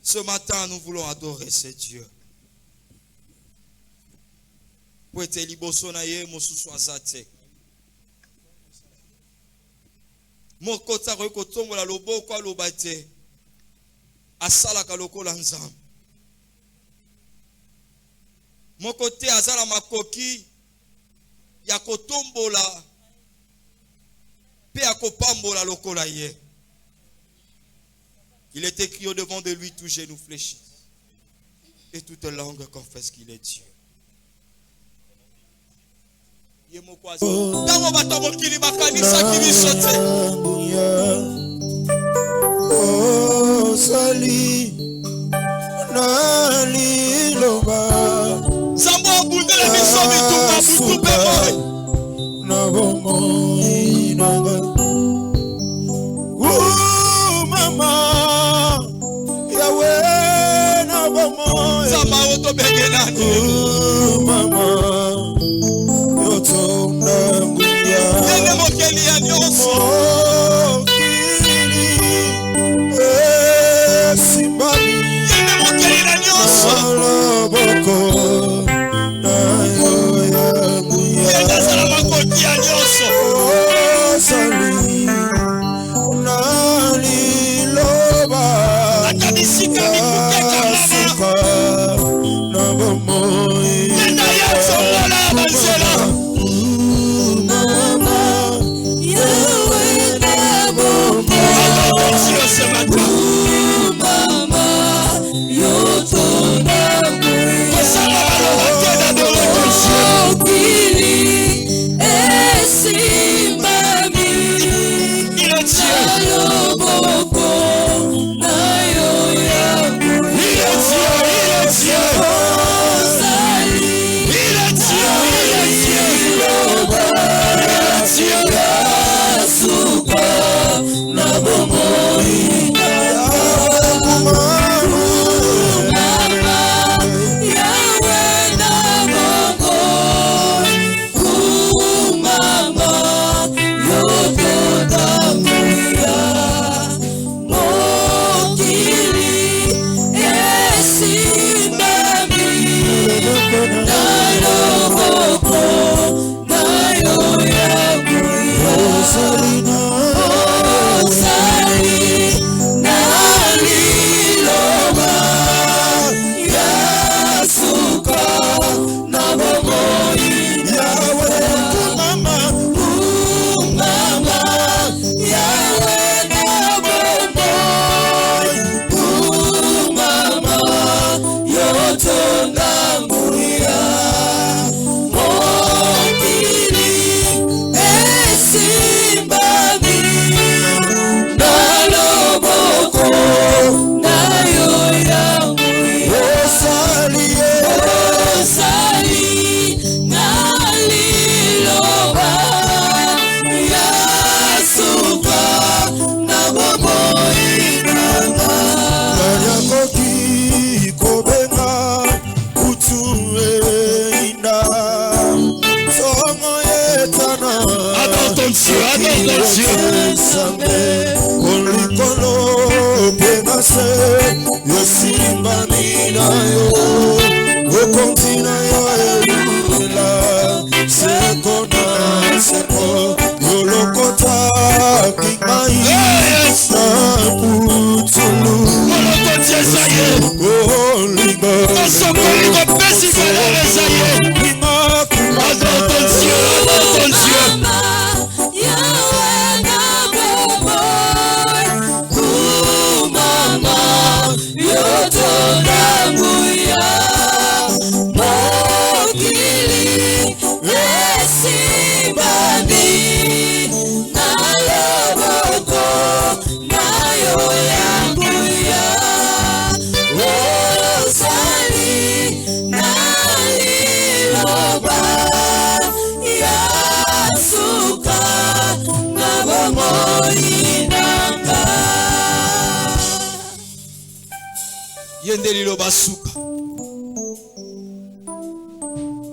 Ce matin, nous voulons adorer ce Dieu. Pour être liboso na ye mosusu azate. Mokota kotongo la loboko alobate. Asala kaloko la nzam. Mokote azala makoki ya kotombola pe ya kopambola lokola ye. Il est écrit au devant de lui, tout genou fléchit et toute langue confesse qu'il est Dieu. Tango bato mokili bakanisa kilisote. Oh sali na liloba. Zambo abundele biso bitumba butu pe na bomo inanga. Mama Yahweh na bomo. Zamba oto bengenani. Mama yoto nanguya. Yene mokeli ya nyonso. Simbali. Yene mokeli ya nyonso. Aloboko na yo yanguya. Yene zala makoti ya nyonso. Sali na liloba. Akabisika mikukeka mama. Na bomo. Yena ya songola ya banzela.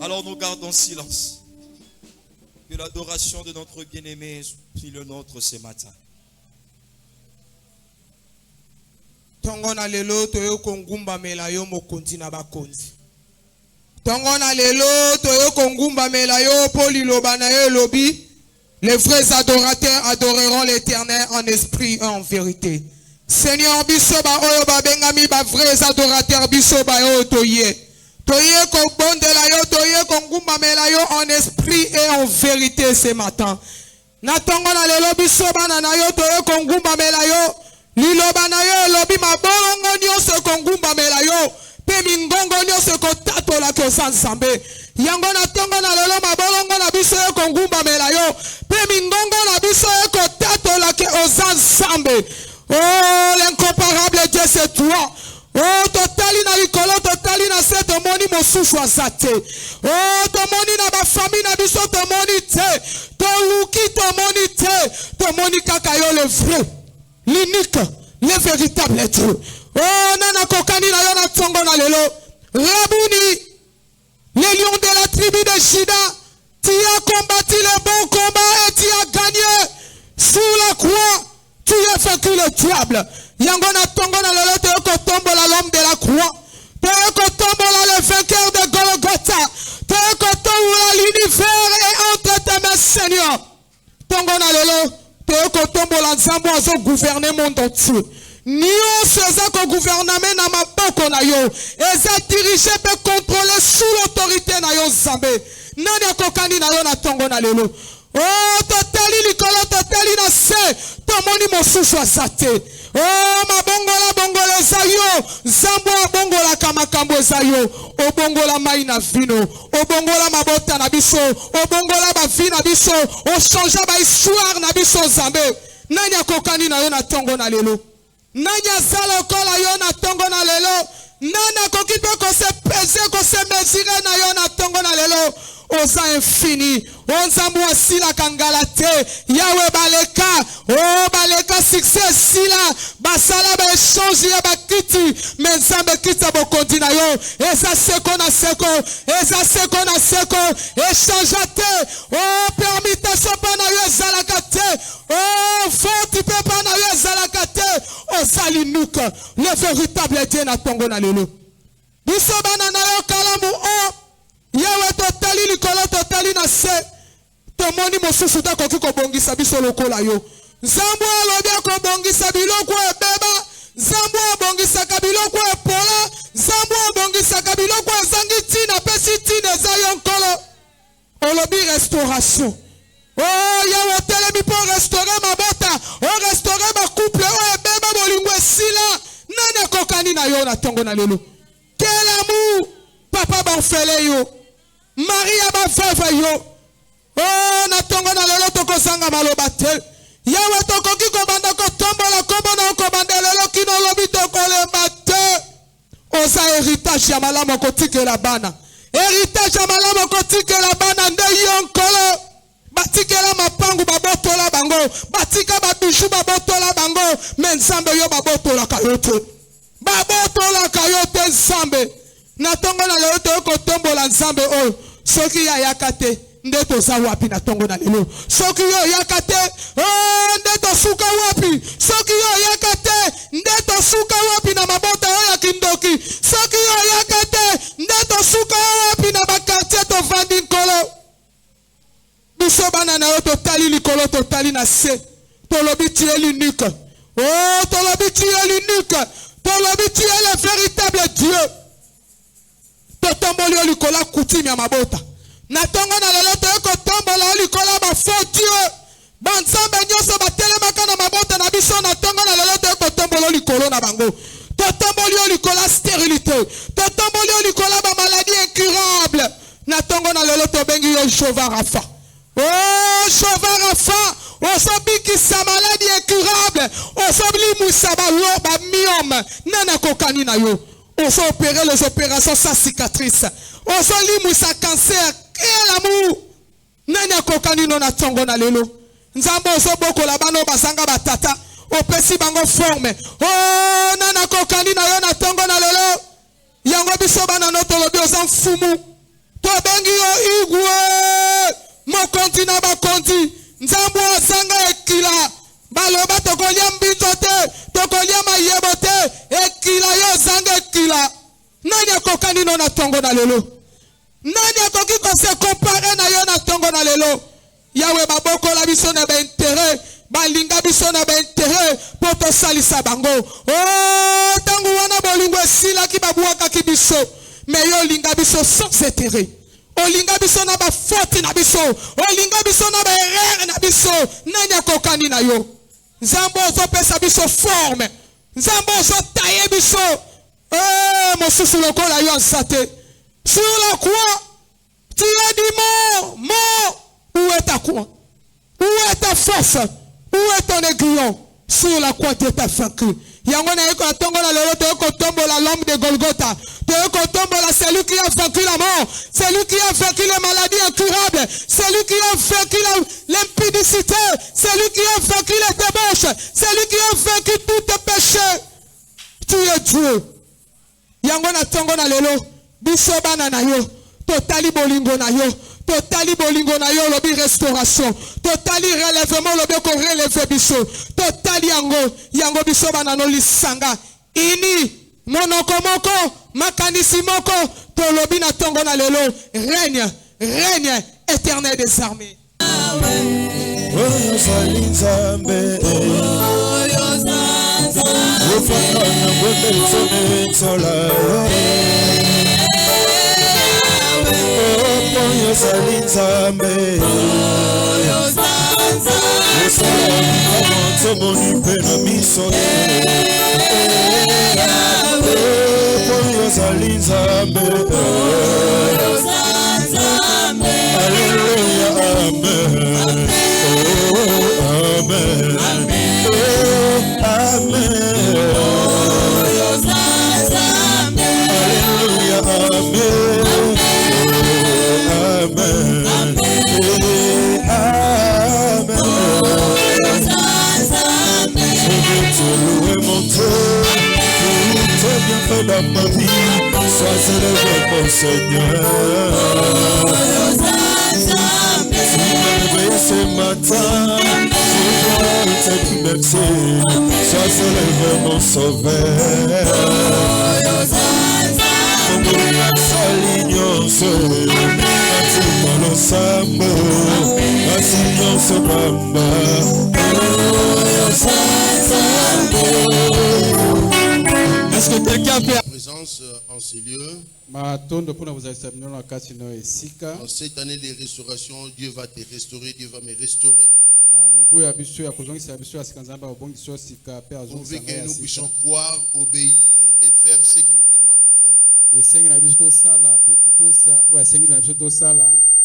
Alors nous gardons silence. Que l'adoration de notre bien-aimé soit le nôtre ce matin. Tongona lelo toyo kongumba melayo mokonzi na bakonzi. Tongona lelo toyo kongumba melayo poliloba na yo lobi. Les vrais adorateurs adoreront l'Éternel en esprit et en vérité. Seigneur biso ba oyo ba bengami ba vrais adorateurs biso ba yo toye. Toye ko bondela yo toye kongumba melayo en esprit et en vérité ce matin. Na tongona lelo biso bana na yo toye kongumba melayo. Liloba na yo lobi mabolongo nyonso kongumba melayo pe mingongo nyonso kotatola ko sansambe yango na tongo na lelo mabolongo na biso yo kongumba melayo pe mingongo na biso yo kotatola ke osansambe. Oh l'incomparable Dieu c'est toi. Oh totali na likolo totali na se tomoni mosusu azate. Oh tomoni na ba famille na biso tomoni te toluki tomoni te tomoni kaka yo le vrai l'unique, le véritable Dieu. Oh, nana kokani na yo na tongo na lelo. Rabouni, le lion de la tribu de Juda, tu as combattu le bon combat et tu as gagné. Sous la croix, tu as vaincu le diable. Yango na tongo na lelo te ko tombola l'homme de la croix. Te ko tombola le vainqueur de Golgotha. Te ko tombola l'univers et entre tes mains, Seigneur. Tongo na lelo. Gouverner monde entier. Nyonso eza ko gouvernement na maboko na yo. Eza dirigé pe contrôler sous l'autorité na yo Nzambe. Nani akokani na yo na tongo na lelo. Oh totali likolo totali na se. Tomoni mosusu azate. Oh mabongola bongola zayo. Zambo bongola kamakambo zayo. Obongola mai na vino. Obongola mabota na biso. Obongola ba vie na biso. O changea ba histoire na biso Nzambe. Nani akokani na yo na tongo na lelo. Nani azala kola yo na tongo na lelo. Nani akoki pe ko se peser ko se mesurer na yo na tongo na lelo. Oza infini. Onzambu asila kangalate. Yawe baleka. Oh baleka succès sila. Basala ba échange ya bakiti. Menzambe kita bokondi na yo. Eza seko na seko. Eza seko na seko. Échangeate. Oh permutation pa na yo ezalakate. Oh forti pe pa na yo ezalakate. Osalinuka. Le véritable Dieu na tongo na lelo. Biso bana na yo kalamu o. Yawe totali likolo totali na se. Tomoni mosusu ta koki ko bongisa biso lokola yo. Nzambo alobi ko bongisa biloko ebeba. Nzambo bongisa kabiloko epola. Nzambo bongisa kabiloko ezangi tina pesi tina za yo nkolo. Olobi restauration. Oh yawe telemi po restaurer mabota. Oh restaurer ma couple o ebeba bolingo esila. Nani akokani na yo na tongo na lelo. Quel amour papa banfele yo. Maria ba veuve yo. Oh na tongo na lelo toko sanga maloba te. Yawe toko ki ko banda ko tombola ko banda ko banda lelo kino lobi toko le mate. Osa héritage ya malamo ko tikela bana. Héritage ya malamo ko tikela bana nde yonkolo. Batikela mapangu babotola bango. Batika babishu babotola bango. Menzambe yo babotola kayote. Babotola kayote Nzambe. Na tongo na lelo toko tombola Nzambe o. Soki ya yakate ndeto za wapi na tongo na lelo. Soki yo yakate oh ndeto suka wapi. Soki yo yakate ndeto suka wapi na mabota ya kindoki. Soki yo yakate ndeto suka wapi na bakartier to vandi nkolo. Biso bana na yo totali likolo totali na se. Tolobi tu es l'unique. Oh tolobi tu es l'unique. Tolobi tu es le véritable Dieu. Totomboli olikola kutimi ya mabota. Na tongo na lelo to tombola olikola ba faux Dieu. Banzambe nyoso batelemaka na mabota na biso na tongo na lelo to tombola olikolo na bango. Totomboli olikola stérilité. Totomboli olikola ba maladie incurable. Na tongo na lelo to bengi yo Jehovah Rapha. Oh Jehovah Rapha. Osobiki sa maladie incurable. Osobli musaba lo ba miome. Nana kokani na yo. On s'est opéré les opérations sans cicatrice. On s'est limou sa cancer. Quel amour. Nanya kokani no na tongo na lelo. Nzambo oso boko la bano basanga batata. Opesi bango forme. Oh nana kokani na yo na tongo na lelo. Yango biso bana no tolobi osan fumu. To bengi yo igwe. Mo konti na ba konti. Nzambo osanga ekila. Baloba tokolia mbinzo te. Tokolia mayebo te. Nani akokani no na tongo na lelo? Nani akoki ko se comparer na yo na tongo na lelo? Yawe baboko la biso na ba intérêt, balinga biso na ba intérêt pour to salisa bango. Oh, tangu wana bolingo esila ki babuaka ki biso. Mais yo linga biso sans intérêt. Olinga biso na ba faute na biso. Olinga biso na ba erreur na biso. Nani akokani na yo? Nzambo zo pesa biso forme. Nzambo zo tailler biso. Mosusu lokola yo ansate. Sur la croix, tu as dit mort. Où est ta croix? Où est ta force? Où est ton aiguillon? Sur la croix, tu es vaincu. Yangona eko atongola lelo to eko tombola l'homme de Golgotha. To eko tombola celui qui a vaincu la mort, celui qui a vaincu les maladies incurables, celui qui a vaincu l'impudicité, celui qui a vaincu les débauches, celui qui a vaincu tous tes péchés. Tu es Dieu. Yangona tongola lelo biso bana na yo. Totali bolingo na yo. Totali bolingo na yo lobi restauration. Totali relèvement lobi ko relever biso. Totali yango biso bana no lisanga. Ini monoko moko makanisi moko to lobi na tongo na lelo règne éternel des armées. Dans ma vie, sois célébré mon Seigneur. Si je me ce matin, je dois te dire merci. Sois célébré mon Sauveur. Est-ce que quelqu'un peut Présence en ces lieux. En cette année de restauration, Dieu va te restaurer, Dieu va me restaurer. Pourvu que nous puissions croire, obéir et faire ce qu'il nous demande de faire.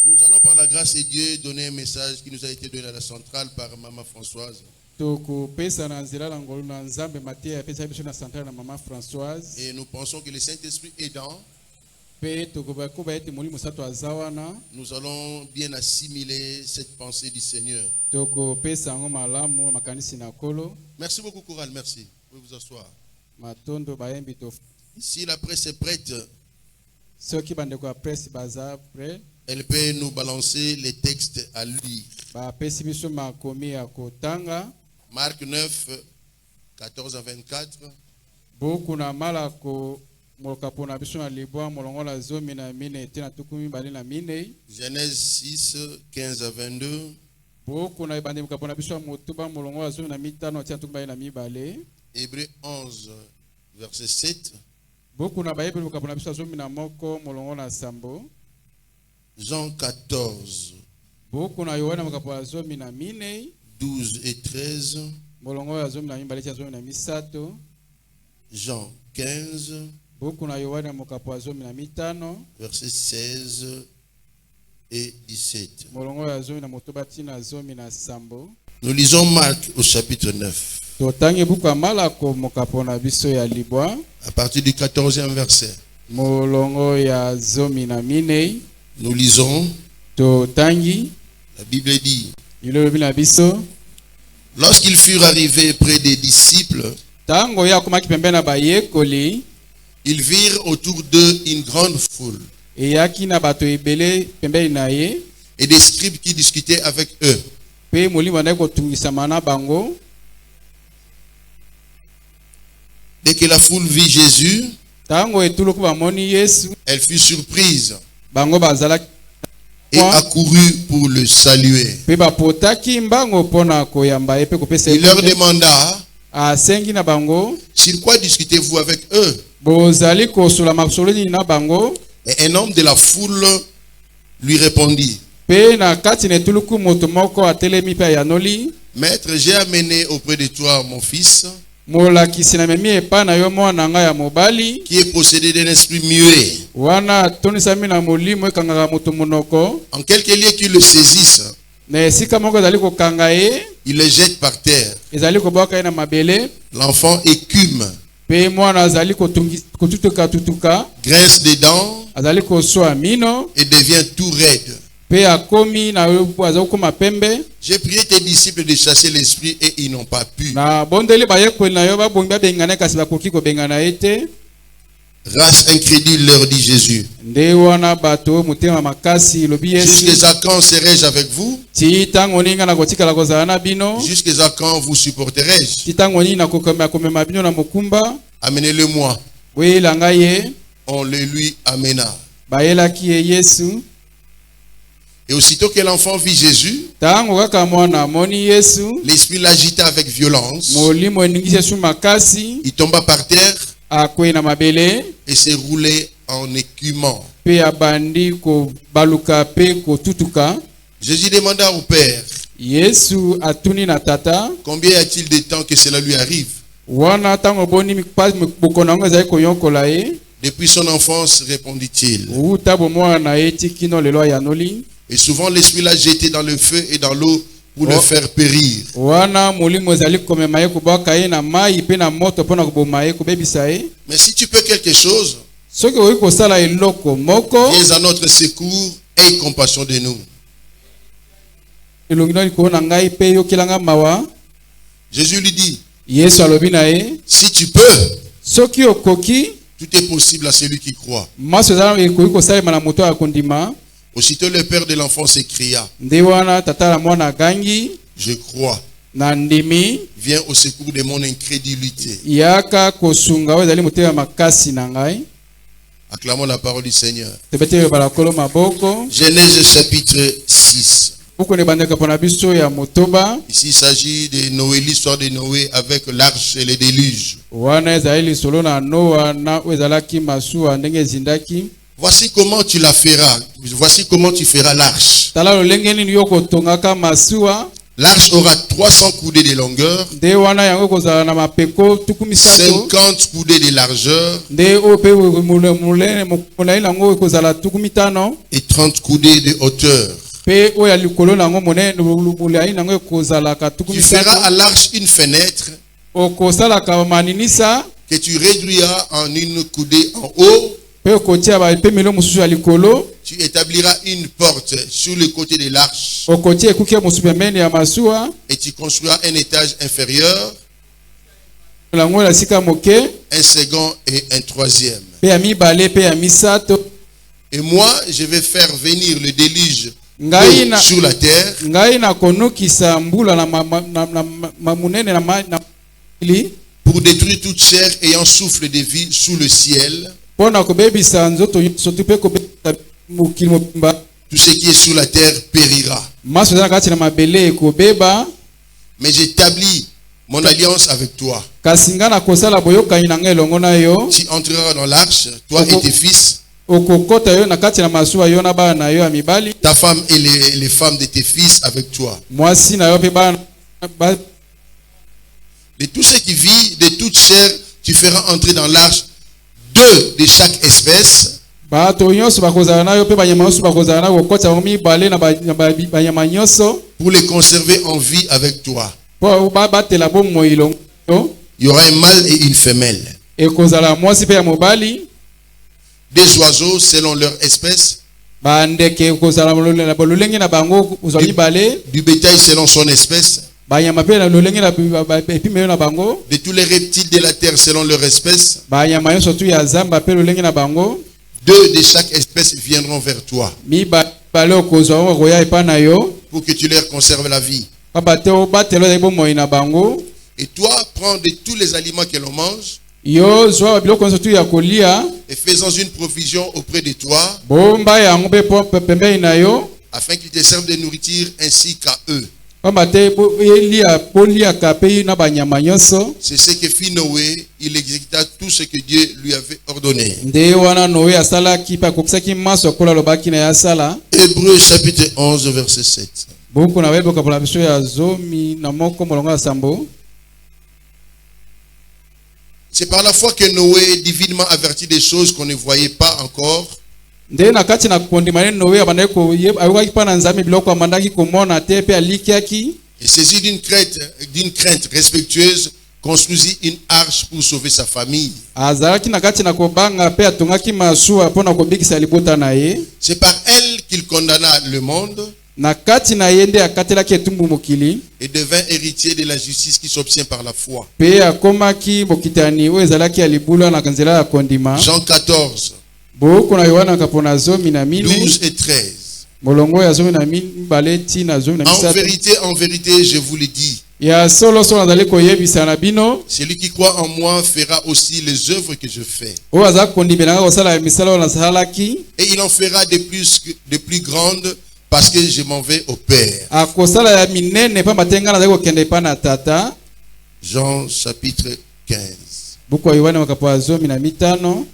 Nous allons par la grâce de Dieu donner un message qui nous a été donné à la centrale par Maman Françoise. Et nous pensons que le Saint-Esprit aidant, nous allons bien assimiler cette pensée du Seigneur. Merci beaucoup, Chorale, merci. Vous pouvez vous asseoir. Si la presse est prête, elle peut nous balancer les textes à lui. Marc 9, 14 à 24. Genèse 6, 15 à 22. Hébreux 11, verset 7. Jean 14, 12 et 13. Jean 15, verset 16 et 17. Nous lisons Marc au chapitre 9. À partir du 14e verset. Nous lisons. La Bible dit. Lorsqu'ils furent arrivés près des disciples, ils virent autour d'eux une grande foule et des scribes qui discutaient avec eux. Dès que la foule vit Jésus, Elle fut surprise bango bazalaki et accourut pour le saluer. pe bapotaki mbango mpona koyamba ye mpe kopesa Il leur demanda, asengi na bango sur quoi discutez-vous avec eux? bozali kosola masolo nini na bango Et un homme de la foule lui répondit, pe na kati na etuluku moto moko atelemi mpe ayanoli Maître, j'ai amené auprès de toi mon fils molakisi na memi epai na yo mwana ngai ya mobali qui est possédé d'un esprit muet. wana atonisami na molimo ekangaka moto monoko En quelque lieu qu'il le saisisse, na esika moko ezali kokanga ye il le jette par terre. ezali kobwaka ye na mabele L'enfant écume, pe mwana azali kotutuka grince des dents azali koswa mino et devient tout raide. pe akomi na azali kokoma pembe J'ai prié tes disciples de chasser l'esprit et ils n'ont pas pu. na bondeli bayekoli na yo babongi babengana kasi bakoki kobengana ye te Race incrédule, leur dit Jésus. nde wana bato motema makasi lobi yesu Jusqu'à quand serai-je avec vous? ti ntango nini nga na kotikala kozala na bino Jusqu'à quand vous supporterai-je? ti ntango nini nakomema bino na mokumba Amenez-le-moi. boyela ngai ye On le lui amena. bayelaki ye yesu Et aussitôt que l'enfant vit Jésus, ntango kaka mwana amoni yesu l'esprit l'agita avec violence. molimo eningisi yesu makasi Il tomba par terre akwei na mabele et s'est roulé en écumant. pe abandi kobaluka pe kotutuka Jésus demanda au Père, yesu atuni na tata combien y a-t-il de temps que cela lui arrive? wana ntango boni bokono yango ezali koyonkola ye Depuis son enfance, répondit-il. uta bomwana na ye ti kino lelo ayanoli Et souvent l'esprit l'a jeté dans le feu et dans l'eau pour le faire périr. wana molimo ezali komema ye kobwaka ye na mai mpe na moto mpona koboma ye kobebisa ye Mais si tu peux quelque chose, soki okoki kosala eloko moko viens à notre secours et aie compassion de nous. elongi na likolo na ngai mpe yokelanga mawa Jésus lui dit, yesu alobi na ye si tu peux, soki okoki tout est possible à celui qui croit. maso ezala ekoki kosalema na moto ya kondima Aussitôt le père de l'enfant s'écria, nde wana tata na mwana agangi je crois, na ndimi viens au secours de mon incrédulité. yaka kosunga oyo ezali motema makasi na ngai Acclamons la parole du Seigneur. tobeteli balakolo maboko Genèse chapitre 6. buku na ebandaka mpona biso ya motoba Ici il s'agit de Noé, l'histoire de Noé avec l'arche et le déluge. wana ezali lisolo na noa na oyo ezalaki masuwa ndenge ezindaki Voici comment tu la feras. Voici comment tu feras l'arche. tala lolenge nini yo kotongaka masuwa L'arche aura 300 coudées de longueur, nde wana yango ekozala na mapeko tuku misato 50 coudées de largeur nde oyo mpe molai nango ekozala tuku mitano et 30 coudées de hauteur. mpe oyo ya likolo nango molai nango ekozalaka tuku Tu feras misato à l'arche une fenêtre okosalaka maninisa que tu réduiras en une coudée en haut. mpe okotia bapemelo mosusu ya likolo Tu établiras une porte sur le côté de l'arche okotia ekuki ya mosusu pembeni ya masuwa et tu construiras un étage inférieur, lango ya sika moke un second et un troisième. mpe ya mibale mpe ya misato Et moi, je vais faire venir le déluge ngai d'eau na sur la terre ngai nakonokisa mbula na munene na mili pour détruire toute chair ayant souffle de vie sous le ciel. mpona kobebisa nzoto nyonso mpe kobebisa mokili mobimba Tout ce qui est sur la terre périra. maso eza na kati na mabele ekobeba Mais j'établis mon alliance avec toi. kasi ngai nakosala boyokani na ngai elongo na yo Tu entreras dans l'arche, toi et tes fils, okokota yo na kati na masuwa yo na bana na yo ya mibali ta femme et les femmes de tes fils avec toi. mwasi na yo mpe bana De tout ce qui vit, de toute chair, tu feras entrer dans l'arche 2 de chaque espèce, bato nyonso bakozala na yo mpe banyama nyonso bakozala na kokota yango mibale na banyama nyonso pour les conserver en vie avec toi. mpo batela bomoi elongo yo Il y aura un mâle et une femelle. ekozala mwasi mpe ya mobali Des oiseaux selon leur espèce, bandeke ekozala na lolenge na bango kozwa mibale du bétail selon son espèce, banyama mpe na lolenge na epimelo na bango de tous les reptiles de la terre selon leur espèce. banyama nyonso tu ya zamba mpe lolenge na bango 2 de chaque espèce viendront vers toi mibale okozwa yango koya epai na yo pour que tu leur conserves la vie. pamba te obatelo ezali bomoi na bango Et toi, prends de tous les aliments que l'on mange, yo zwa biloko nyonso tu ya kolia et faisant une provision auprès de toi, bomba yango mpe pembeni na yo afin qu'ils te servent de nourriture ainsi qu'à eux. pamba te boliaka mpe na banyama nyonso. C'est ce que fit Noé, il exécuta tout ce que Dieu lui avait ordonné. Nde wana Noé asalaki mpe akokisaki maso akola alobaki na ye asala. Hébreux chapitre 11 verset 7. buku na Bible kapola biso ya zomi na moko molongo ya sambo. C'est par la foi que Noé, divinement averti des choses qu'on ne voyait pas encore, Nde na kati na kondima ne Noé abandaki ayokaki pa na Nzambe biloko amandaki komona te pe alikiaki. et saisi d'une crainte respectueuse, construisit une arche pour sauver sa famille. Azalaki na kati na kobanga pe atongaki masuwa mpona kobikisa libota na ye. C'est par elle qu'il condamna le monde Na kati na ye nde akatelaki etumbu mokili et devint héritier de la justice qui s'obtient par la foi. pe akomaki bokitani oyo ezalaki ya libula na nzela ya kondima. Jean 14, Buku na Yohana kapona zomi na 12 mine et 13. molongo ya zomi na mibale ti na zomi na misato. En vérité, je vous le dis, Ya solo solo nazali koyebisa na bino celui qui croit en moi fera aussi les œuvres que je fais. oyo aza kondimelanga kosala misala oyo nasalaki, Et il en fera de plus grandes parce que je m'en vais au Père. akosala ya minene pamba te ngai nazali kokende epai na tata. Jean chapitre 15. Buku ya Yohana makapo ya zomi na mitano.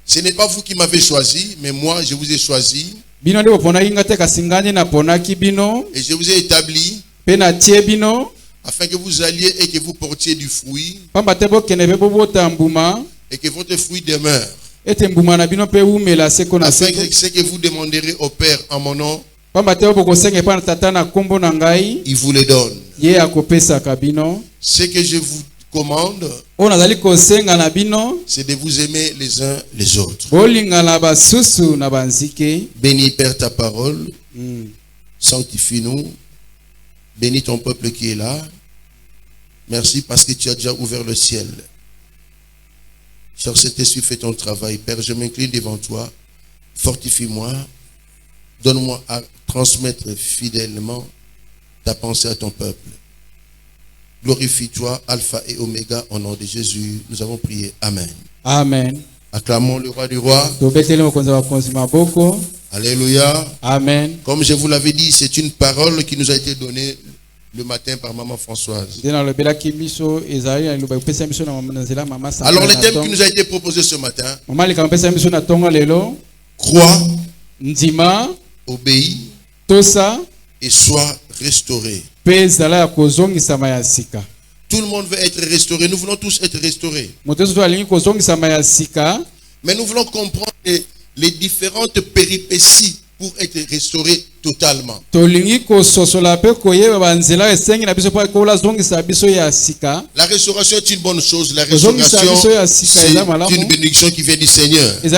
Ce n'est pas vous qui m'avez choisi, mais moi je vous ai choisi Bino nde boponaki ngai te kasi ngai nde naponaki bino et je vous ai établi pe natie bino afin que vous alliez et que vous portiez du fruit pamba te bokende pe bobota mbuma et que votre fruit demeure. ete mbuma na bino pe umela seko na Afin seko, que ce que vous demanderez au Père en mon nom, pamba te bokosenga epai na tata na kombo na ngai, il vous le donne. ye akopesaka bino. Ce que je vous commande, Oyo nazali kosenga na bino, c'est de vous aimer les uns les autres. bolingana basusu na banzike. Bénis Père ta parole, sanctifie-nous, bénis ton peuple qui est là. Merci parce que tu as déjà ouvert le ciel. Cher Saint-Esprit, fais ton travail. Père, je m'incline devant toi. Fortifie-moi. Donne-moi à transmettre fidèlement ta pensée à ton peuple. Glorifie-toi, Alpha et Oméga, au nom de Jésus. Nous avons prié. Amen. Amen. Acclamons le roi du roi. Tobetele mokonzi wa bakonzi maboko. Alléluia. Amen. Comme je vous l'avais dit, c'est une parole qui nous a été donnée le matin par Maman Françoise. Alors le thème qui nous a été proposé ce matin: crois, ndima, obéis tosa, et sois restauré. Tout le monde veut être restauré. Nous voulons tous être restaurés. Mais nous voulons comprendre les différentes péripéties pour être restauré totalement. La restauration est une bonne chose. La restauration, c'est une bénédiction qui vient du Seigneur. Mais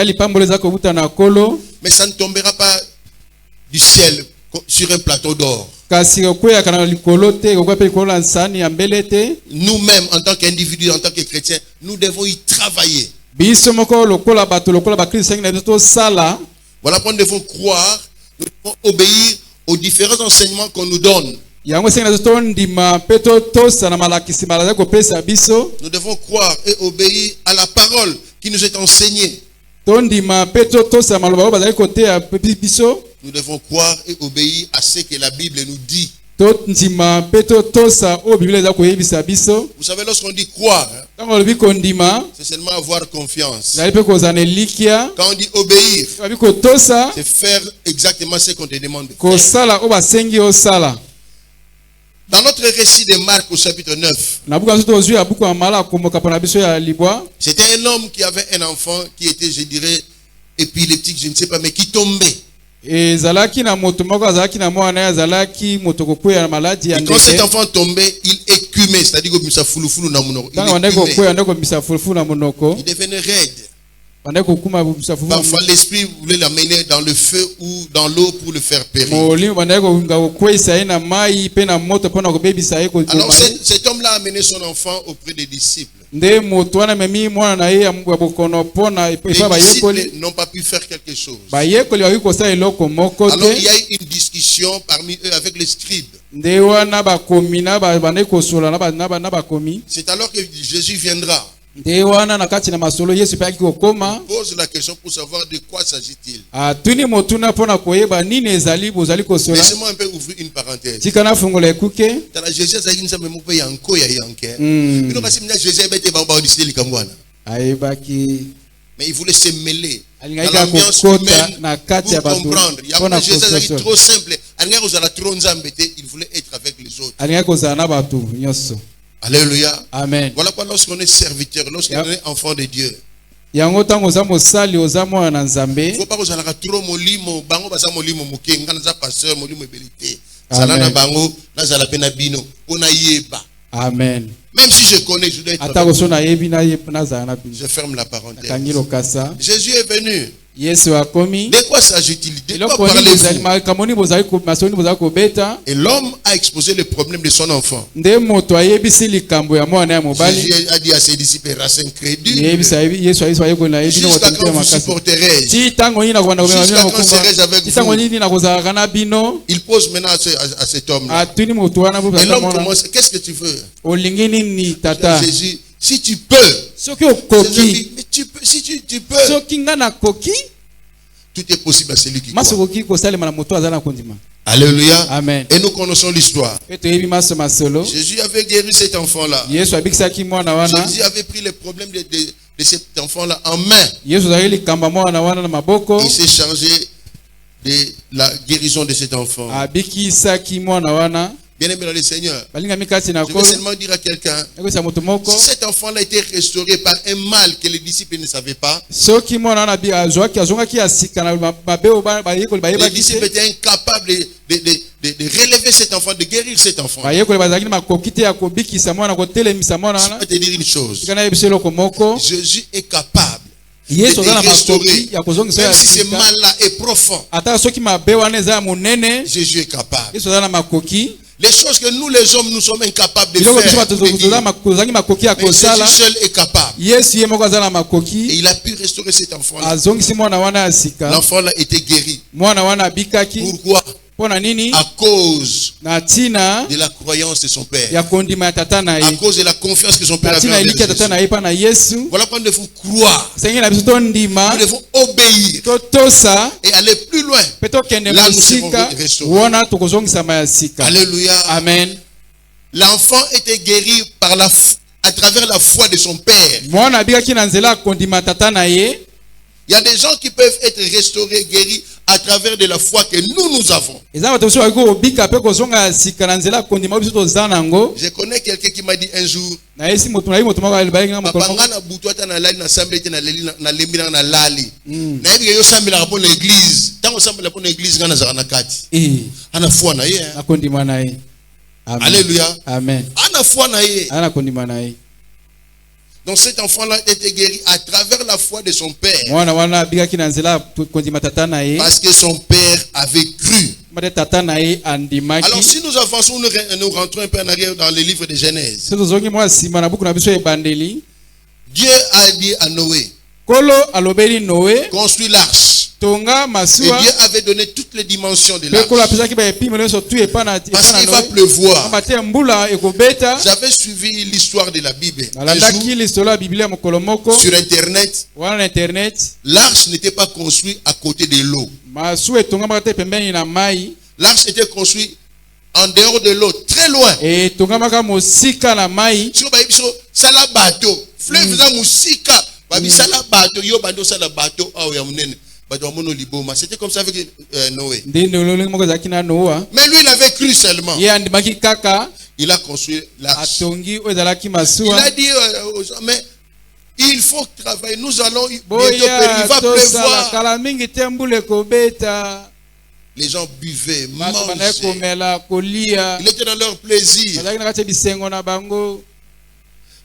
ça ne tombera pas du ciel sur un plateau d'or. Nous-mêmes, en tant qu'individus, en tant que chrétiens, nous devons y travailler. Voilà pourquoi nous devons croire, nous devons obéir aux différents enseignements qu'on nous donne. Nous devons croire et obéir à la parole qui nous est enseignée. Nous devons croire et obéir à ce que la Bible nous dit. Vous savez, lorsqu'on dit croire, c'est seulement avoir confiance. Quand on dit obéir, c'est faire exactement ce qu'on te demande de faire. Dans notre récit de Marc au chapitre 9, c'était un homme qui avait un enfant qui était, je dirais, épileptique, je ne sais pas, mais qui tombait. Et quand cet enfant tombait, il écumait, c'est-à-dire qu'il devenait raide. Parfois, l'esprit voulait l'amener dans le feu ou dans l'eau pour le faire périr. Alors, cet homme-là a amené son enfant auprès des disciples. Les disciples n'ont pas pu faire quelque chose. Alors, il y a eu une discussion parmi eux avec les scribes. C'est alors que Jésus viendra. Il pose la question pour savoir de quoi s'agit-il. Laissez-moi un peu ouvrir une parenthèse. Mais il voulait se mêler dans l'ambiance humaine pour comprendre. Il y a Jésus trop simple. Il voulait être avec les autres. Alléluia. Amen. Voilà pourquoi lorsqu'on est serviteur, lorsqu'on est enfant de Dieu, il ne faut pas que vous ayez trop molimo, bango basa molimo mukenga na pasteur molimo ébélité. Salana bango na zala pena bino, ona yeba. Amen. Même si je connais, je dois être. Je ferme la parenthèse. Jésus est venu. De quoi s'agit-il? De quoi parlez-vous? Et l'homme a exposé le problème de son enfant. Jésus a dit à ses disciples, race incrédule, jusqu'à quand vous supporterez? Jusqu'à quand serai-je avec vous? Il pose maintenant à cet homme-là. Et l'homme commence, qu'est-ce que tu veux? Jésus, si tu peux. Si tu peux. Tout est possible à celui qui croit. Alléluia. Amen. Et nous connaissons l'histoire. Jésus avait guéri cet enfant-là. Jésus avait pris le problème de cet enfant-là en main. Il s'est chargé de la guérison de cet enfant. Bien-aimé dans le Seigneur, je veux seulement dire à quelqu'un, si cet enfant-là était restauré par un mal que les disciples ne savaient pas, les disciples étaient incapables de relever cet enfant, de guérir cet enfant. Je peux te dire une chose, Jésus est capable de restaurer, même si ce mal-là est profond. Jésus est capable. Les choses que nous les hommes nous sommes incapables de faire, mais Jésus seul est capable. Et il a pu restaurer cet enfant-là. L'enfant-là était guéri. Pourquoi? À cause de la croyance de son père. À cause de la confiance que son père avait envers Jésus. Voilà pourquoi nous devons croire. Nous devons obéir. Et aller plus loin. Là nous serons restaurés. Alléluia. Amen. L'enfant était guéri à travers la foi de son père. Il y a des gens qui peuvent être restaurés, guéris à travers de la foi que nous avons. Je connais quelqu'un qui m'a dit un jour, Alléluia. Amen. Donc cet enfant-là était guéri à travers la foi de son père. Parce que son père avait cru. Alors si nous avançons, nous rentrons un peu en arrière dans le livre de Genèse. Dieu a dit à Noé, construis l'arche. Et Dieu avait donné toutes les dimensions de l'arche. Parce qu'il va pleuvoir. J'avais suivi l'histoire de la Bible. Sur Internet, l'arche n'était pas construite à côté de l'eau. L'arche était construite en dehors de l'eau, très loin. C'était comme ça avec Noé. Mais lui, il avait cru seulement. Il a construit l'arche. Il a dit aux gens, mais il faut travailler. Nous allons bientôt périr. Il va pleuvoir. Les gens buvaient, mangeaient. Il était dans leur plaisir.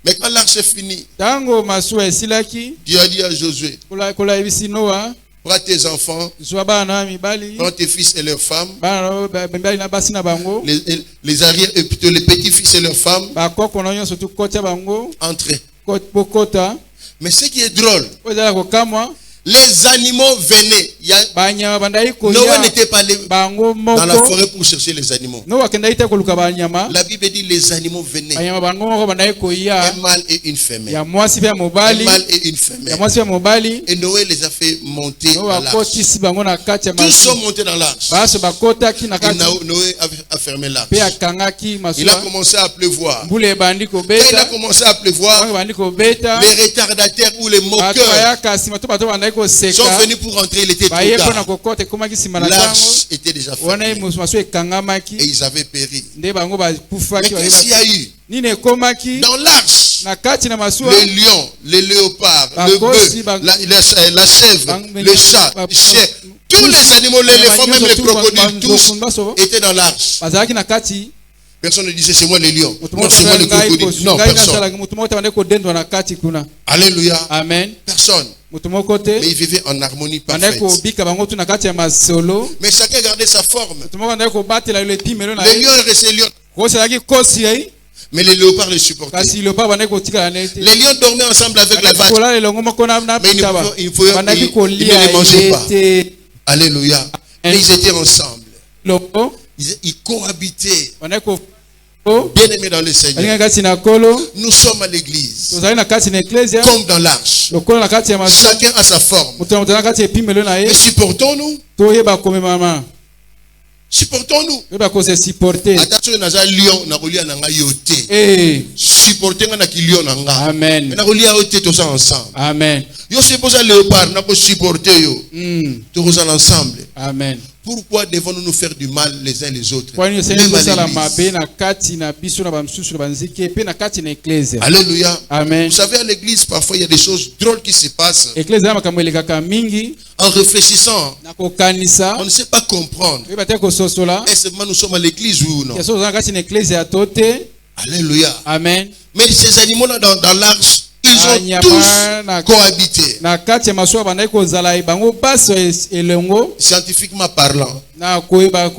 Mais quand l'arche est finie, tango masuwa esilaki Dieu a dit à Josué, kola ebisi Noa prends tes enfants, zwa bana mibali prends tes fils et leurs femmes, bana mibali na basi na bango les arrières et plutôt les petits-fils et leurs femmes, bakoko na nyonso tukotya bango entrez. bokota. Mais ce qui est drôle, Ozala kokamwa les animaux venaient. banyama bandai Noé koya n'était pas allé bango dans la moko forêt pour chercher les animaux. Noa kendai te koluka banyama La Bible dit les animaux venaient. banyama bango moko bandai koya Un mâle et une femelle. ya mwasi pia Un mobali mâle et une ya femelle. mwasi pia mobali. Et Noé les a fait monter dans Noa l'arche. kotisi bango na kati ya Tous sont masuwa montés dans l'arche. baso bakotaki na Et kati Noé a fermé l'arche. pe akangaki Il a masuwa commencé à pleuvoir. mbula ebandi Quand il a kobeta commencé à pleuvoir, ebandi kobeta les retardataires ou les bato moqueurs bayaka nsima to bato bandai sont koseka venus pour rentrer. Il était trop baye mpona tard. kokota ekomaki nsima na L'arche ntango était déjà wana fermée. masuwa ekangamaki Et ils avaient péri. nde bango Mais bakufaki qu'est-ce qu'il y a eu? nini ekomaki Dans l'arche, na kati na masuwa les lions, les léopards, le Bakosi, bœuf, la chèvre, le chat, le chien, tous les animaux, les éléphants, même les crocodiles, tous étaient dans l'arche. bazalaki na kati. Personne ne disait c'est moi les lions. Moto Non, moko c'est moi les crocodiles. Non, personne. moto moko te bandai kodendwa na kati kuna. Alléluia. Amen. Personne. Moto moko te Mais ils vivaient en harmonie bandai parfaite. kobika bango tu na kati ya masolo. Mais chacun gardait sa forme. Moto moko bandai kobatela le timelo na Les ye. lions restaient lions. Kosalaki kosi ye. Mais les léopards les supportaient. Kasi leopards bandai kotikala na ye te. Les lions dormaient ensemble avec la vache. Kolala elongo moko na Mais il pitaba. Bandaki ne kolia les mangeaient pas. ye te. Alléluia. Mais ils étaient ensemble. Loko Ils cohabitaient. bandai ko Bien aimés dans le Seigneur. balinga kati na kolo. Nous sommes à l'église. Tozali na kati na ecclesia. Comme dans l'arche. Lokola na kati ya masolo. Chacun a sa forme. Moto na moto na kati ya epimelo na ye. Mais supportons-nous. Toyeba komemama. Supportons-nous. Toyeba kose supporter. Attention, naza lion na kolia na ngai yote. Eh. Supporter nga na ki lion na nga. Amen. Na kolia yote tous ensemble. Amen. Yo c'est pour ça léopard na ko supporter yo. Tous ensemble. Amen. Pourquoi devons-nous nous faire du mal les uns les autres? Kwani Même yoseni à kosala l'église. mabe na kati na biso na bamsusu na banziki pe na kati na ecclesia. Alléluia. Amen. Vous savez, à l'église, parfois, il y a des choses drôles qui se passent. Ecclesia na makambo elekaka mingi En réfléchissant, na kokanisa on ne sait pas comprendre. oyeba te kososola Est-ce que nous sommes à l'église oui ou non? yaso ozala kati na ecclesia to te. Alléluia. Amen. Mais ces animaux-là dans l'arche, ils ont Anyama tous cohabité. na kati ya masuwa bandai kozala bango baso elongo Scientifiquement parlant, na koyeba na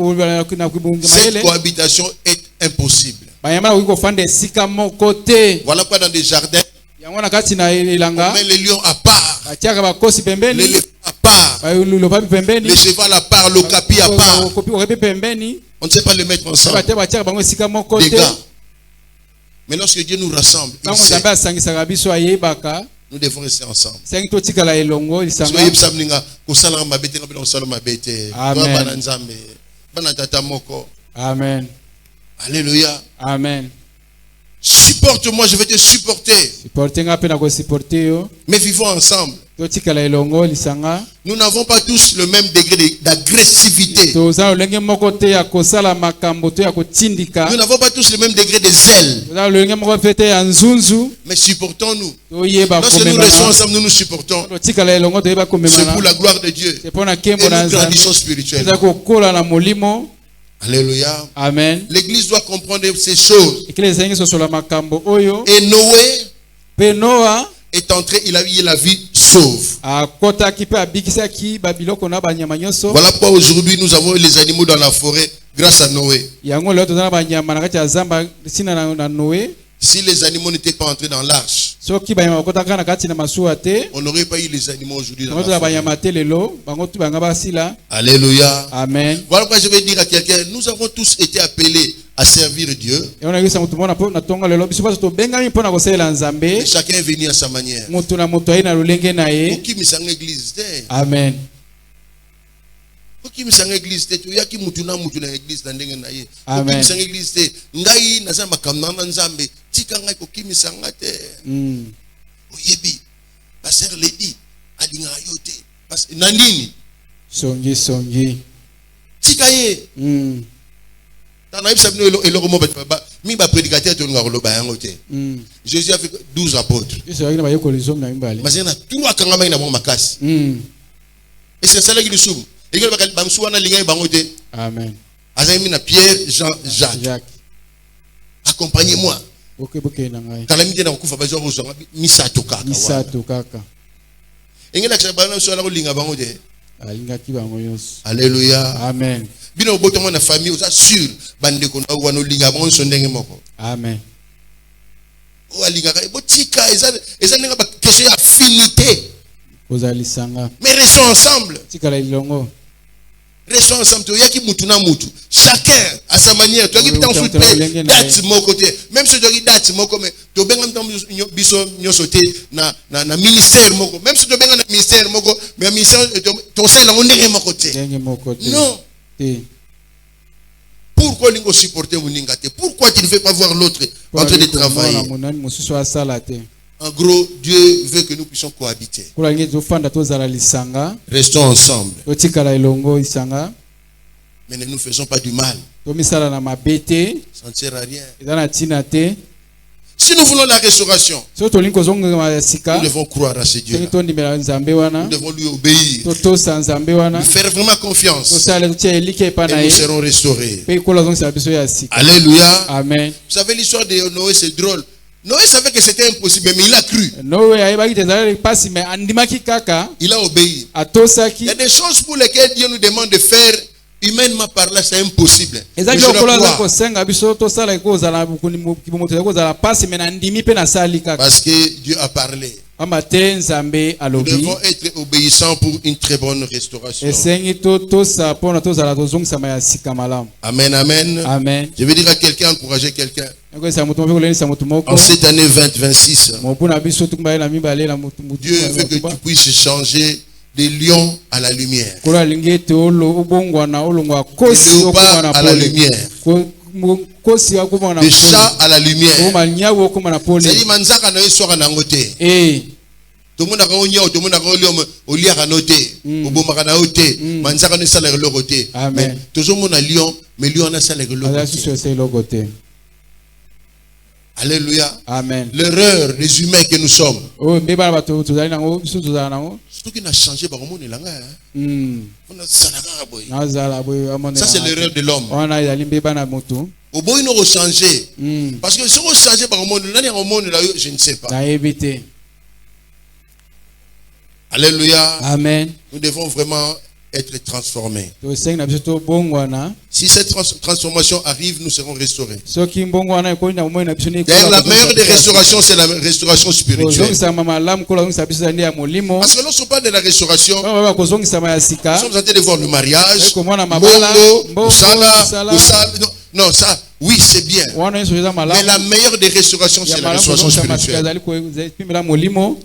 kibunga cette mayele cohabitation est impossible. banyama na koki kofanda esika moko te. Voilà pourquoi dans des jardins, Yango na kati na on elanga met les lions à part, batiaka bakosi pembeni l'éléphant à part, lopapi pembeni le cheval à part, l'okapi à part. okopi pembeni On ne sait pas les mettre ensemble. bate batiaka bango esika moko Des te. gars. Mais lorsque Dieu nous rassemble, il Ntango sait, nzambe asangisaka biso ayebaka nous devons rester ensemble. sengi totikala elongo lisanga. Soyez samlinga kosalanga mabete ngabela kosala mabete. Amen. Bana nzambe. Bana tata moko. Amen. Alléluia. Amen. Supporte-moi, je vais te supporter. Supporte nga pe na kosiporte yo. Mais vivons ensemble. Totikala elongo lisanga. Nous n'avons pas tous le même degré d'agressivité. Toza lolenge moko te ya kosala makambo to ya kotindika. Nous n'avons pas tous le même degré de zèle. Toza lolenge moko pe te ya nzunzu. Mais supportons-nous. Toyeba Lorsque nous restons komemana. ensemble, nous nous supportons. Totikala elongo toyeba C'est komemana. pour la gloire de Dieu. C'est pona Et kembo na nous nzambe. grandissons spirituellement. Toza kokola na molimo. Alléluia. Amen. L'église doit comprendre ces choses. Eklezia yengi sosola makambo oyo. Et Noé Pe Noa est entré, il a eu la vie sauve. akotaki pe abikisaki babiloko na banyama nyonso. Voilà pourquoi aujourd'hui nous avons les animaux dans la forêt grâce à Noé. Yango leo toza na banyama na kati ya zamba sina na Noe. Si les animaux n'étaient pas entrés dans l'arche, Soki banyama bakotaka na kati na masuwa te. on n'aurait pas eu les animaux aujourd'hui dans Bango la toza forêt. banyama te lelo. Bango tu banga basila. Alléluia. Amen. Voilà pourquoi je vais dire à quelqu'un, nous avons tous été appelés à servir Dieu. Yango na kisa mutu mona po na tonga lelo biso baso to bengami pona kosalela Et nzambe. chacun est venu à sa manière. Mutu na mutu ayi na lolenge na ye. Qui me sang église te? Amen. Qui me sang église te? Tu y a qui mutu na église dans ndenge na ye. Qui Amen. me sang église te? Ngai na za makamna na nzambe. Tika ngai ko ki me sanga te. Oyebi. Pasteur Lady alinga yote. Parce nandini. Songi. Tika ye. Dans la Bible, il y a prédicateur qui a Jésus a fait 12 apôtres. Mais il y a 3 qui ont été. Et c'est ça qui est soum. Amen. Pierre, Jean, Jacques. Accompagnez-moi. Calamité na kufa bazo kozonga misato kaka. Misato kaka. Engela kshaba so la kolinga bango de. Alingaki bango nyonso. Alléluia. Amen. Bino botomo na famille oza sûr bande ko na wana linga bango so ndenge moko. Amen. O alinga ka botika eza nenga ba question ya affinité. Kozalisanga. Mais restons ensemble. Tikala ilongo. Restons ensemble. Tu yaki mutu na mutu. Chacun à sa manière. Tu yaki pitan soupe date mon côté. Même si tu yaki date mon côté, tu benga mtam biso nyosote na ministère moko. Même si tu benga na ministère moko, mais ministère ton sein na ndenge mon côté. Non. Pourquoi lingo supporter muningate? Pourquoi tu ne veux pas voir l'autre en train de travailler? En gros, Dieu veut que nous puissions cohabiter. Restons ensemble. Mais ne nous faisons pas du mal. Ça ne sert à rien. Si nous voulons la restauration, nous devons croire à ce Dieu. Nous devons lui obéir. Lui faire vraiment confiance. Et nous serons restaurés. Alléluia. Amen. Vous savez, l'histoire de Noé, c'est drôle. Noé savait que c'était impossible, mais il a cru. Il a obéi. Il y a des choses pour lesquelles Dieu nous demande de faire. Humainement parlant, c'est impossible. Parce que Dieu a parlé. Nous devons être obéissants pour une très bonne restauration. Amen, amen. Amen. Je veux dire à quelqu'un, encourager quelqu'un. En cette année 2026, Dieu veut que tu puisses changer des lions à la lumière. Des léopards à la lumière. Des chats à la lumière. C'est-à-dire, manzaka na eswaka na ngote. Tout le monde a réuni, tout le monde a réuni, au lieu à noter, au bon marana noter, manzaka ne salaire le côté. Mais tout le monde a lion, mais lion a salaire le côté. Alléluia. Amen. L'erreur des humains que nous sommes. Surtout qu'il a changé par le monde. Ça c'est l'erreur de l'homme. Au bout il nous changer. Parce que si on change par le monde, je ne sais pas. Alléluia. Amen. Nous devons vraiment être transformés. Si cette transformation arrive, nous serons restaurés. D'ailleurs, la meilleure des restaurations, c'est la restauration spirituelle. Parce que lorsqu'on parle de la restauration, nous sommes en train de voir le mariage, non, ça, oui, c'est bien. Mais la meilleure des restaurations, c'est la restauration spirituelle.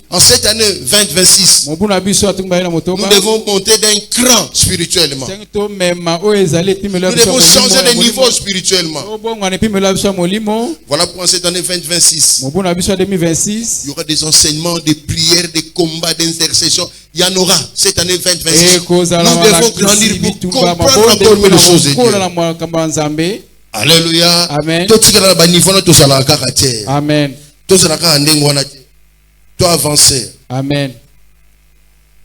En cette année 2026, nous devons monter d'un cran spirituellement. Nous devons changer de niveau spirituellement. Voilà pourquoi cette année 2026, il y aura des enseignements, des prières, des combats, d'intercession. Il y en aura cette année 2026. Nous devons grandir pour comprendre encore mieux les choses de Dieu. Alléluia. Amen. Amen. Toi avancer. Amen.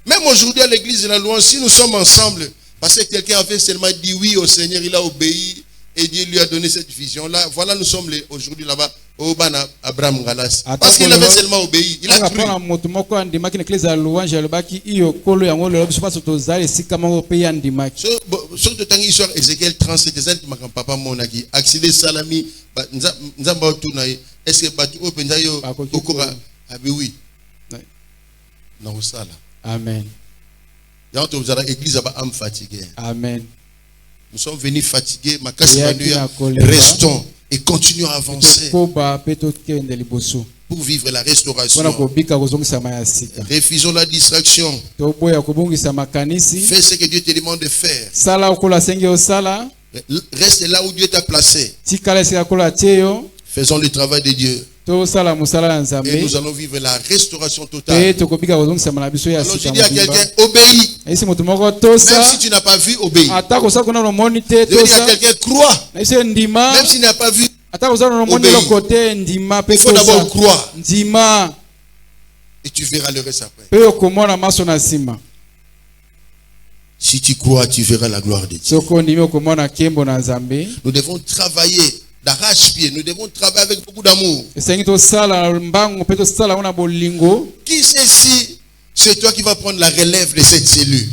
Même aujourd'hui à l'église de la louange, si nous sommes ensemble, parce que quelqu'un avait seulement dit oui au Seigneur, il a obéi et Dieu lui a donné cette vision-là. Voilà, nous sommes aujourd'hui là-bas. Abraham Galas. Parce qu'il avait seulement obéi. Il a cru. Surtout dans l'histoire Ézéchiel 37, papa monaki. Accident salami. Est-ce que Batu Openzayo Okora? Ah oui. Non, ça là. Amen. L'église a fatigué. Amen. Nous sommes venus fatigués. Restons. Et continuons à avancer pour vivre la restauration. Refusons la distraction. Fais ce que Dieu te demande de faire. Reste là où Dieu t'a placé. Faisons le travail de Dieu. Et nous allons vivre la restauration totale. Alors je dis à quelqu'un, obéis. Même si tu n'as pas vu, obéis. Je dis à quelqu'un, crois. Même s'il n'a pas vu, obéis. Il faut d'abord croire. Et tu verras le reste après. Si tu crois, tu verras la gloire de Dieu. Nous devons travailler d'arrache-pied. Nous devons travailler avec beaucoup d'amour. Qui sait si c'est toi qui vas prendre la relève de cette cellule?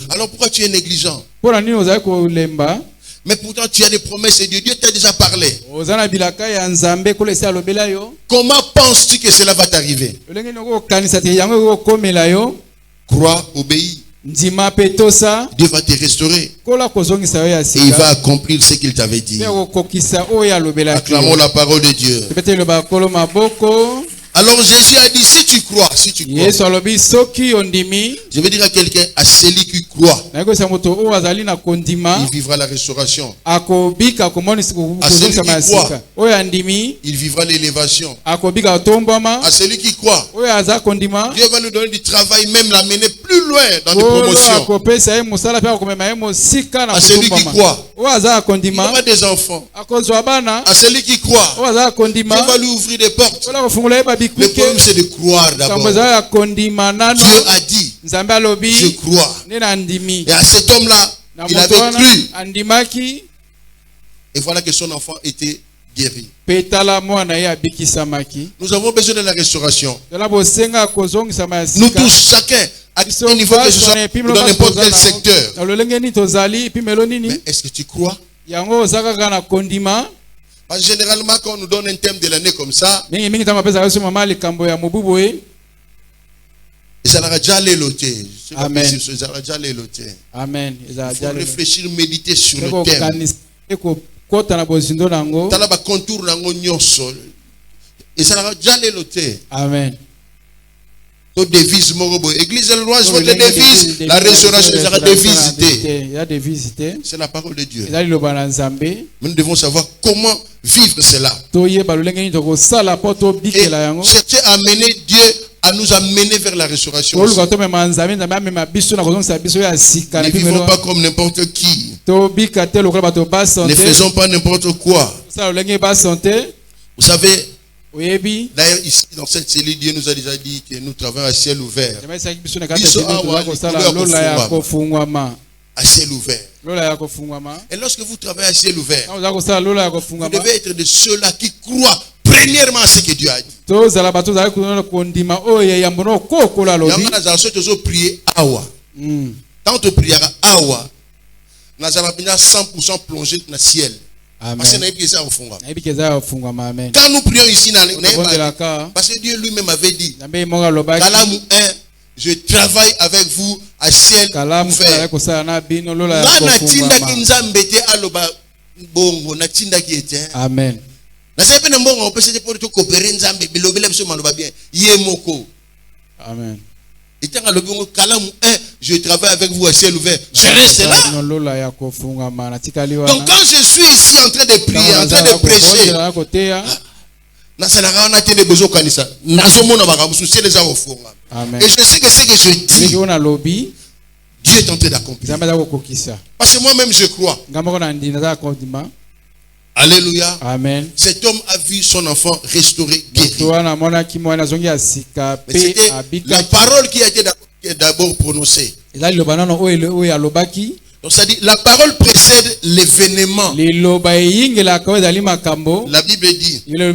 Alors pourquoi tu es négligent? Mais pourtant tu as des promesses et Dieu t'a déjà parlé. Comment penses-tu que cela va t'arriver? Crois, obéis. Dieu va te restaurer. Et il va accomplir ce qu'il t'avait dit. Acclamons la parole de Dieu. Alors Jésus a dit, si tu crois, je vais dire à quelqu'un, à celui qui croit, il vivra la restauration. À celui qui croit, il vivra l'élévation. À celui qui croit, Dieu va nous donner du travail, même l'amener plus loin dans des promotions. À celui qui croit, il aura des enfants. À celui qui croit, Dieu va lui ouvrir des portes. Le problème c'est de croire d'abord. Dieu a dit, je crois. Et à cet homme-là, il avait cru. Et voilà que son enfant était guéri. Nous avons besoin de la restauration. Nous tous, chacun, à un niveau que ce soit dans n'importe quel secteur. Mais est-ce que tu crois? Parce que généralement, quand on nous donne un thème de l'année comme ça, il Amen. Il faut réfléchir, méditer sur le thème. Amen. Devise Église de loi, je votre devise, la restauration sera dévisité. C'est la parole de Dieu. Nous devons savoir comment vivre cela. Et chercher à amener Dieu à nous amener vers la restauration. Ne vivons pas comme n'importe qui. Ne faisons pas n'importe quoi. Vous savez, d'ailleurs, ici, dans cette cellule, Dieu nous a déjà dit que nous travaillons à ciel ouvert. À ciel ouvert. Et lorsque vous travaillez à ciel ouvert, vous devez être de ceux-là qui croient premièrement à ce que Dieu a dit. Quand on priera awa, nous allons 100% plongé dans le ciel. Parce que quand nous prions ici, parce que Dieu lui-même avait dit, je travaille avec vous à ciel ouvert. Amen. Amen. Je travaille avec vous à ciel ouvert. Je reste là. Donc quand je suis ici en train de prier, en train de prêcher, et je sais que ce que je dis, Dieu est en train d'accomplir. Parce que moi-même je crois. Alléluia. Amen. Cet homme a vu son enfant restauré, guéri. Mais c'était la parole qui a été d'abord prononcée. Donc ça dit, la parole précède l'événement. La Bible dit, Dieu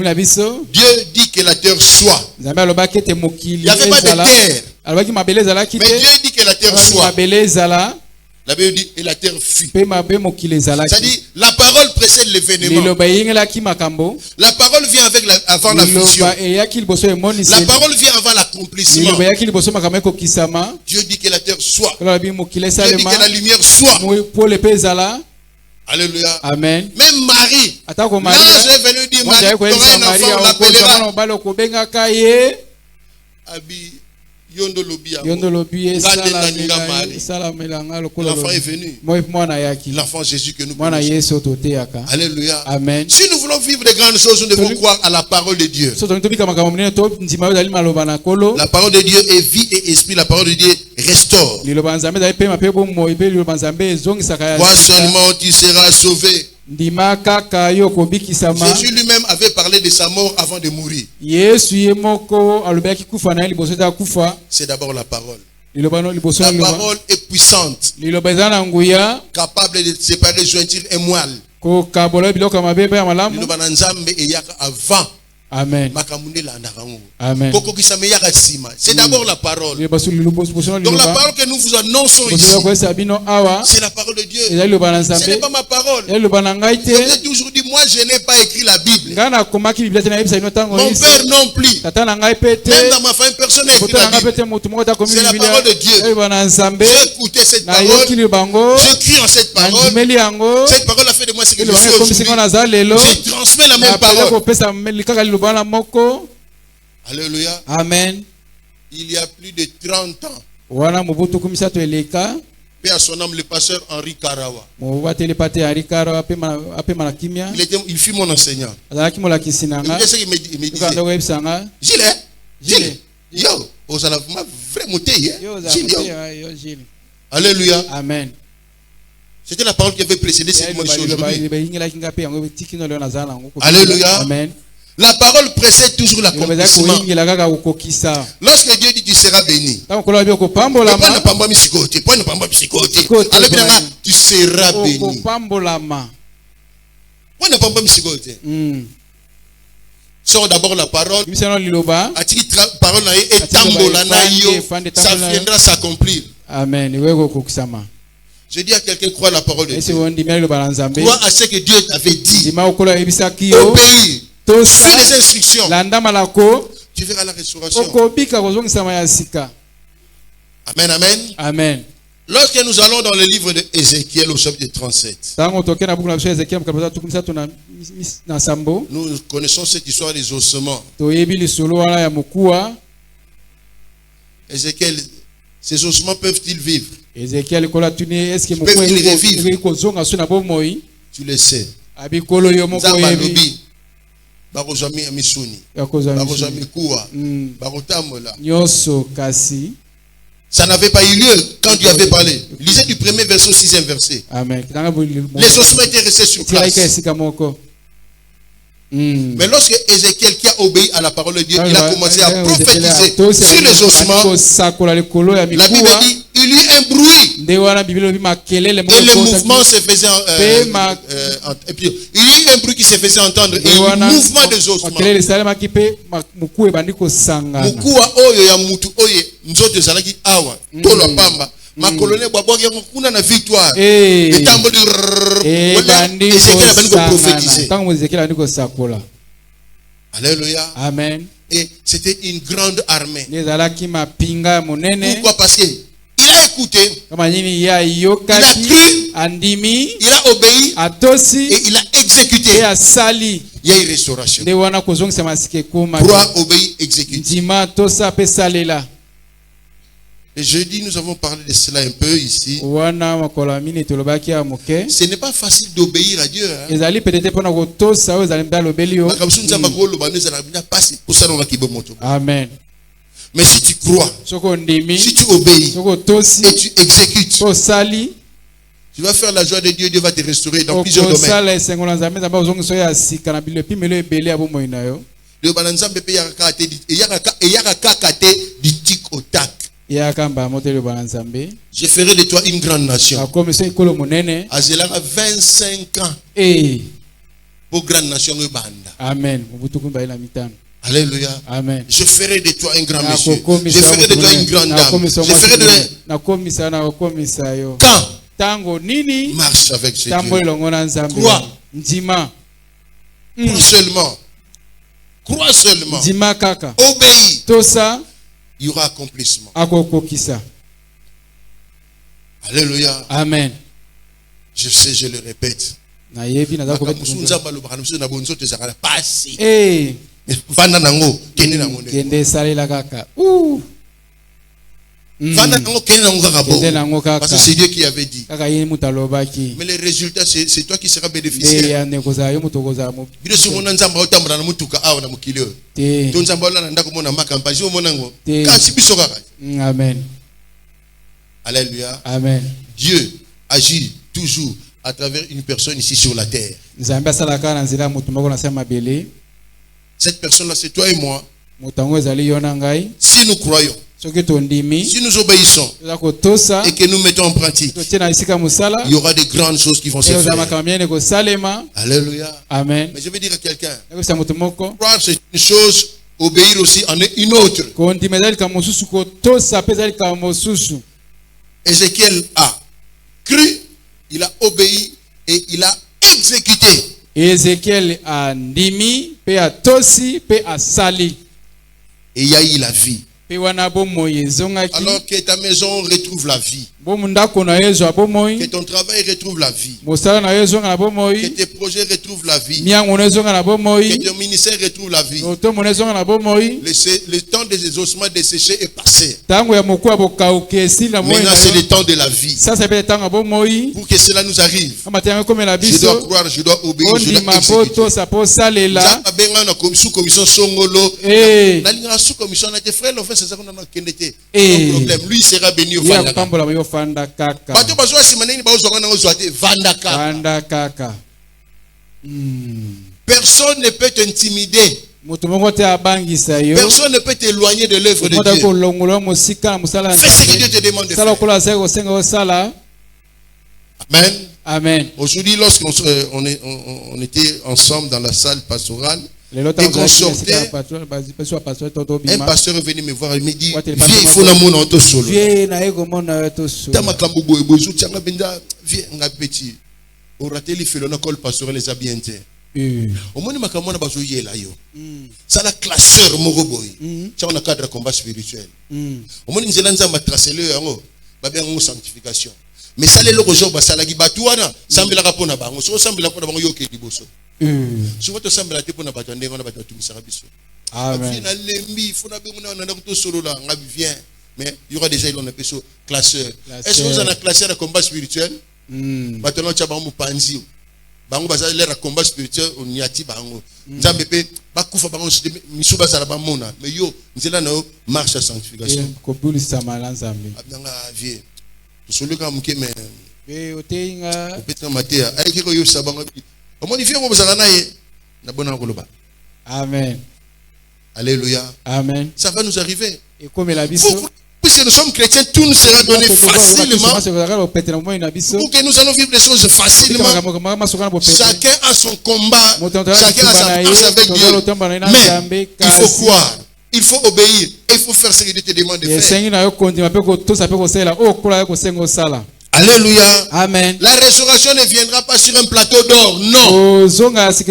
dit que la terre soit. Il n'y avait pas de terre. Mais Dieu dit que la terre soit. La Bible dit, et la terre fut. C'est-à-dire, la parole précède l'événement. La parole vient avant la vision. La parole vient avant l'accomplissement. Dieu dit que la terre soit. Dieu dit que la lumière soit. Alléluia. Amen. Même Marie, l'ange est venu dire, Marie, tu auras un enfant, on l'appellera Abi. L'enfant est venu. L'enfant Jésus que nous connaissons. Alléluia. Amen. Si nous voulons vivre de grandes choses, nous devons croire à la parole de Dieu. La parole de Dieu est vie et esprit. La parole de Dieu restaure. Toi seulement tu seras sauvé. Jésus lui-même avait parlé de sa mort avant de mourir. C'est d'abord la parole. La parole est puissante, capable de séparer jointure et moelle. Avant. Amen. Amen. C'est d'abord la parole. Donc la parole que nous vous annonçons ici, c'est la parole de Dieu. Ce n'est pas ma parole. Vous avez toujours dit, moi je n'ai pas écrit la Bible. Mon père non plus. Même dans ma famille, personne n'a écrit la Bible. C'est la parole de Dieu. J'ai écouté cette parole. Je crie en cette parole. Cette parole a fait de moi ce que je suis aujourd'hui. Je transmets la même parole. Alléluia. Amen. Il y a plus de 30 ans, paix à son âme, le pasteur Henri Karawa. Il fut mon enseignant. Il me dit, Gilles, yo, alléluia. Amen. C'était la parole qui avait précédé cette motion aujourd'hui. Alléluia. Amen. La parole précède toujours l'accomplissement. Lorsque Dieu dit tu seras béni, tu seras béni. Sors d'abord la parole. Ça viendra s'accomplir. Amen. Je dis à quelqu'un, crois la parole de Dieu. Crois à ce que Dieu t'avait dit. Obéis. Suis les instructions. Tu verras la restauration. Amen, amen. Amen. Lorsque nous allons dans le livre de Ézéchiel au chapitre 37, nous connaissons cette histoire des ossements. Ézéchiel, ces ossements peuvent-ils vivre? Peuvent-ils revivre? Tu le sais. Ça n'avait pas eu lieu quand Dieu avait parlé. Lisez du premier verset au 6e verset. Amen. Les ossements étaient restés sur place. Mais lorsque Ézéchiel, qui a obéi à la parole de Dieu, il a commencé à prophétiser sur les ossements, la Bible dit il y eut un bruit. Et le mouvement se faisait il y eut un bruit qui se faisait entendre et un mouvement des ossements. Mukua oyo ya mutu oyo nzoto zalaki awa tolo pamba makolone babwaki kuna na victoire etambo de Alléluia. Amen. Et c'était une grande armée. Pourquoi? Parce que il a écouté, il a cru, il a obéi et il a exécuté. Il y a une restauration. Croire, obéir, exécuter. Et jeudi, nous avons parlé de cela un peu ici. Ce n'est pas facile d'obéir à Dieu. Amen. Mais si tu crois, si tu obéis et tu exécutes, tu vas faire la joie de Dieu. Dieu va te restaurer dans plusieurs domaines. Je ferai de toi une grande nation. Azela 25 ans. Pour grande nation. Amen. Alléluia. Amen. Je ferai de toi un grand monsieur. Je ferai de toi une grande dame. Je ferai de quand marche avec ce Dieu. Crois. Crois seulement. Crois seulement. Obéis. Il y aura accomplissement. Alléluia. Amen. Je sais, je le répète. Parce que c'est Dieu qui avait dit. Mais les résultats, c'est toi qui seras bénéficiaire. Amen. Alléluia. Amen. Dieu agit toujours à travers une personne ici sur la terre. Cette personne-là, c'est toi et moi. Si nous croyons, Si nous obéissons et que nous mettons en pratique, il y aura de grandes choses qui vont se faire. Alléluia. Amen. Mais je vais dire à quelqu'un, croire c'est une chose, obéir aussi en est une autre. Ézéchiel a cru, il a obéi et il a exécuté. Ézéchiel a ndimi, pe a tosi, pe a sali. Et il y a eu la vie. Alors que ta maison retrouve la vie. Que ton travail retrouve la vie. Que tes projets retrouvent la vie. Que ton ministère retrouve la vie. Le temps des ossements desséchés est passé. Maintenant c'est le temps de la vie. Pour que cela nous arrive, je dois croire, je dois obéir, je dois exécuter. Lui sera béni au personne ne peut t'intimider. Personne ne peut t'éloigner de l'œuvre de Dieu. Fais ce que Dieu te demande de faire. Amen. Amen. Aujourd'hui, lorsqu'on était ensemble dans la salle pastorale, et qu'on sortait, un pasteur est venu me voir, il me dit, viens, il faut la mona en solo. Viens, au raté, il fait le col pastorel, les habits entiers. Au moins, makamona bazoye là yo. Ça la classeur moroboy. Ça on a cadre combat spirituel. Au moins nous allons ma tracer le yango, ba bien ngo sanctification. Mais ça les loko jour ba sala gi batuana, sambela kapona bango. So sambela kapona bango yo ke liboso. Souvent to sambela te pona batande ngona batatu misara biso. Amen. Na lembi fona be ngona na ko solo là, ngabi vient. Mais il y aura déjà il on appelle ça classeur. Est-ce que vous en a classé le combat spirituel? Maintenant tu as bango panzi. Bango baza l'air combat spirituel on yati bango nzambe pe bakufa bango misuba sala ba mona mais yo nzela na marche à sanctification ko bulisa malanzambe abanga vie solo ka mke me be otenga petra matea ay kiko yo sabanga comment il fait mo bazana naye na bona ko loba. Amen. Alléluia. Amen. Ça va nous arriver et comme la biso. Puisque nous sommes chrétiens, tout nous sera donné facilement. Pour que nous allons vivre les choses facilement. Chacun a son combat. Chacun a sa marche avec Dieu. Mais il faut croire. Il faut obéir. Il faut faire ce que Dieu te demande de faire. Alléluia. Amen. La restauration ne viendra pas sur un plateau d'or. Non. Comprends ce que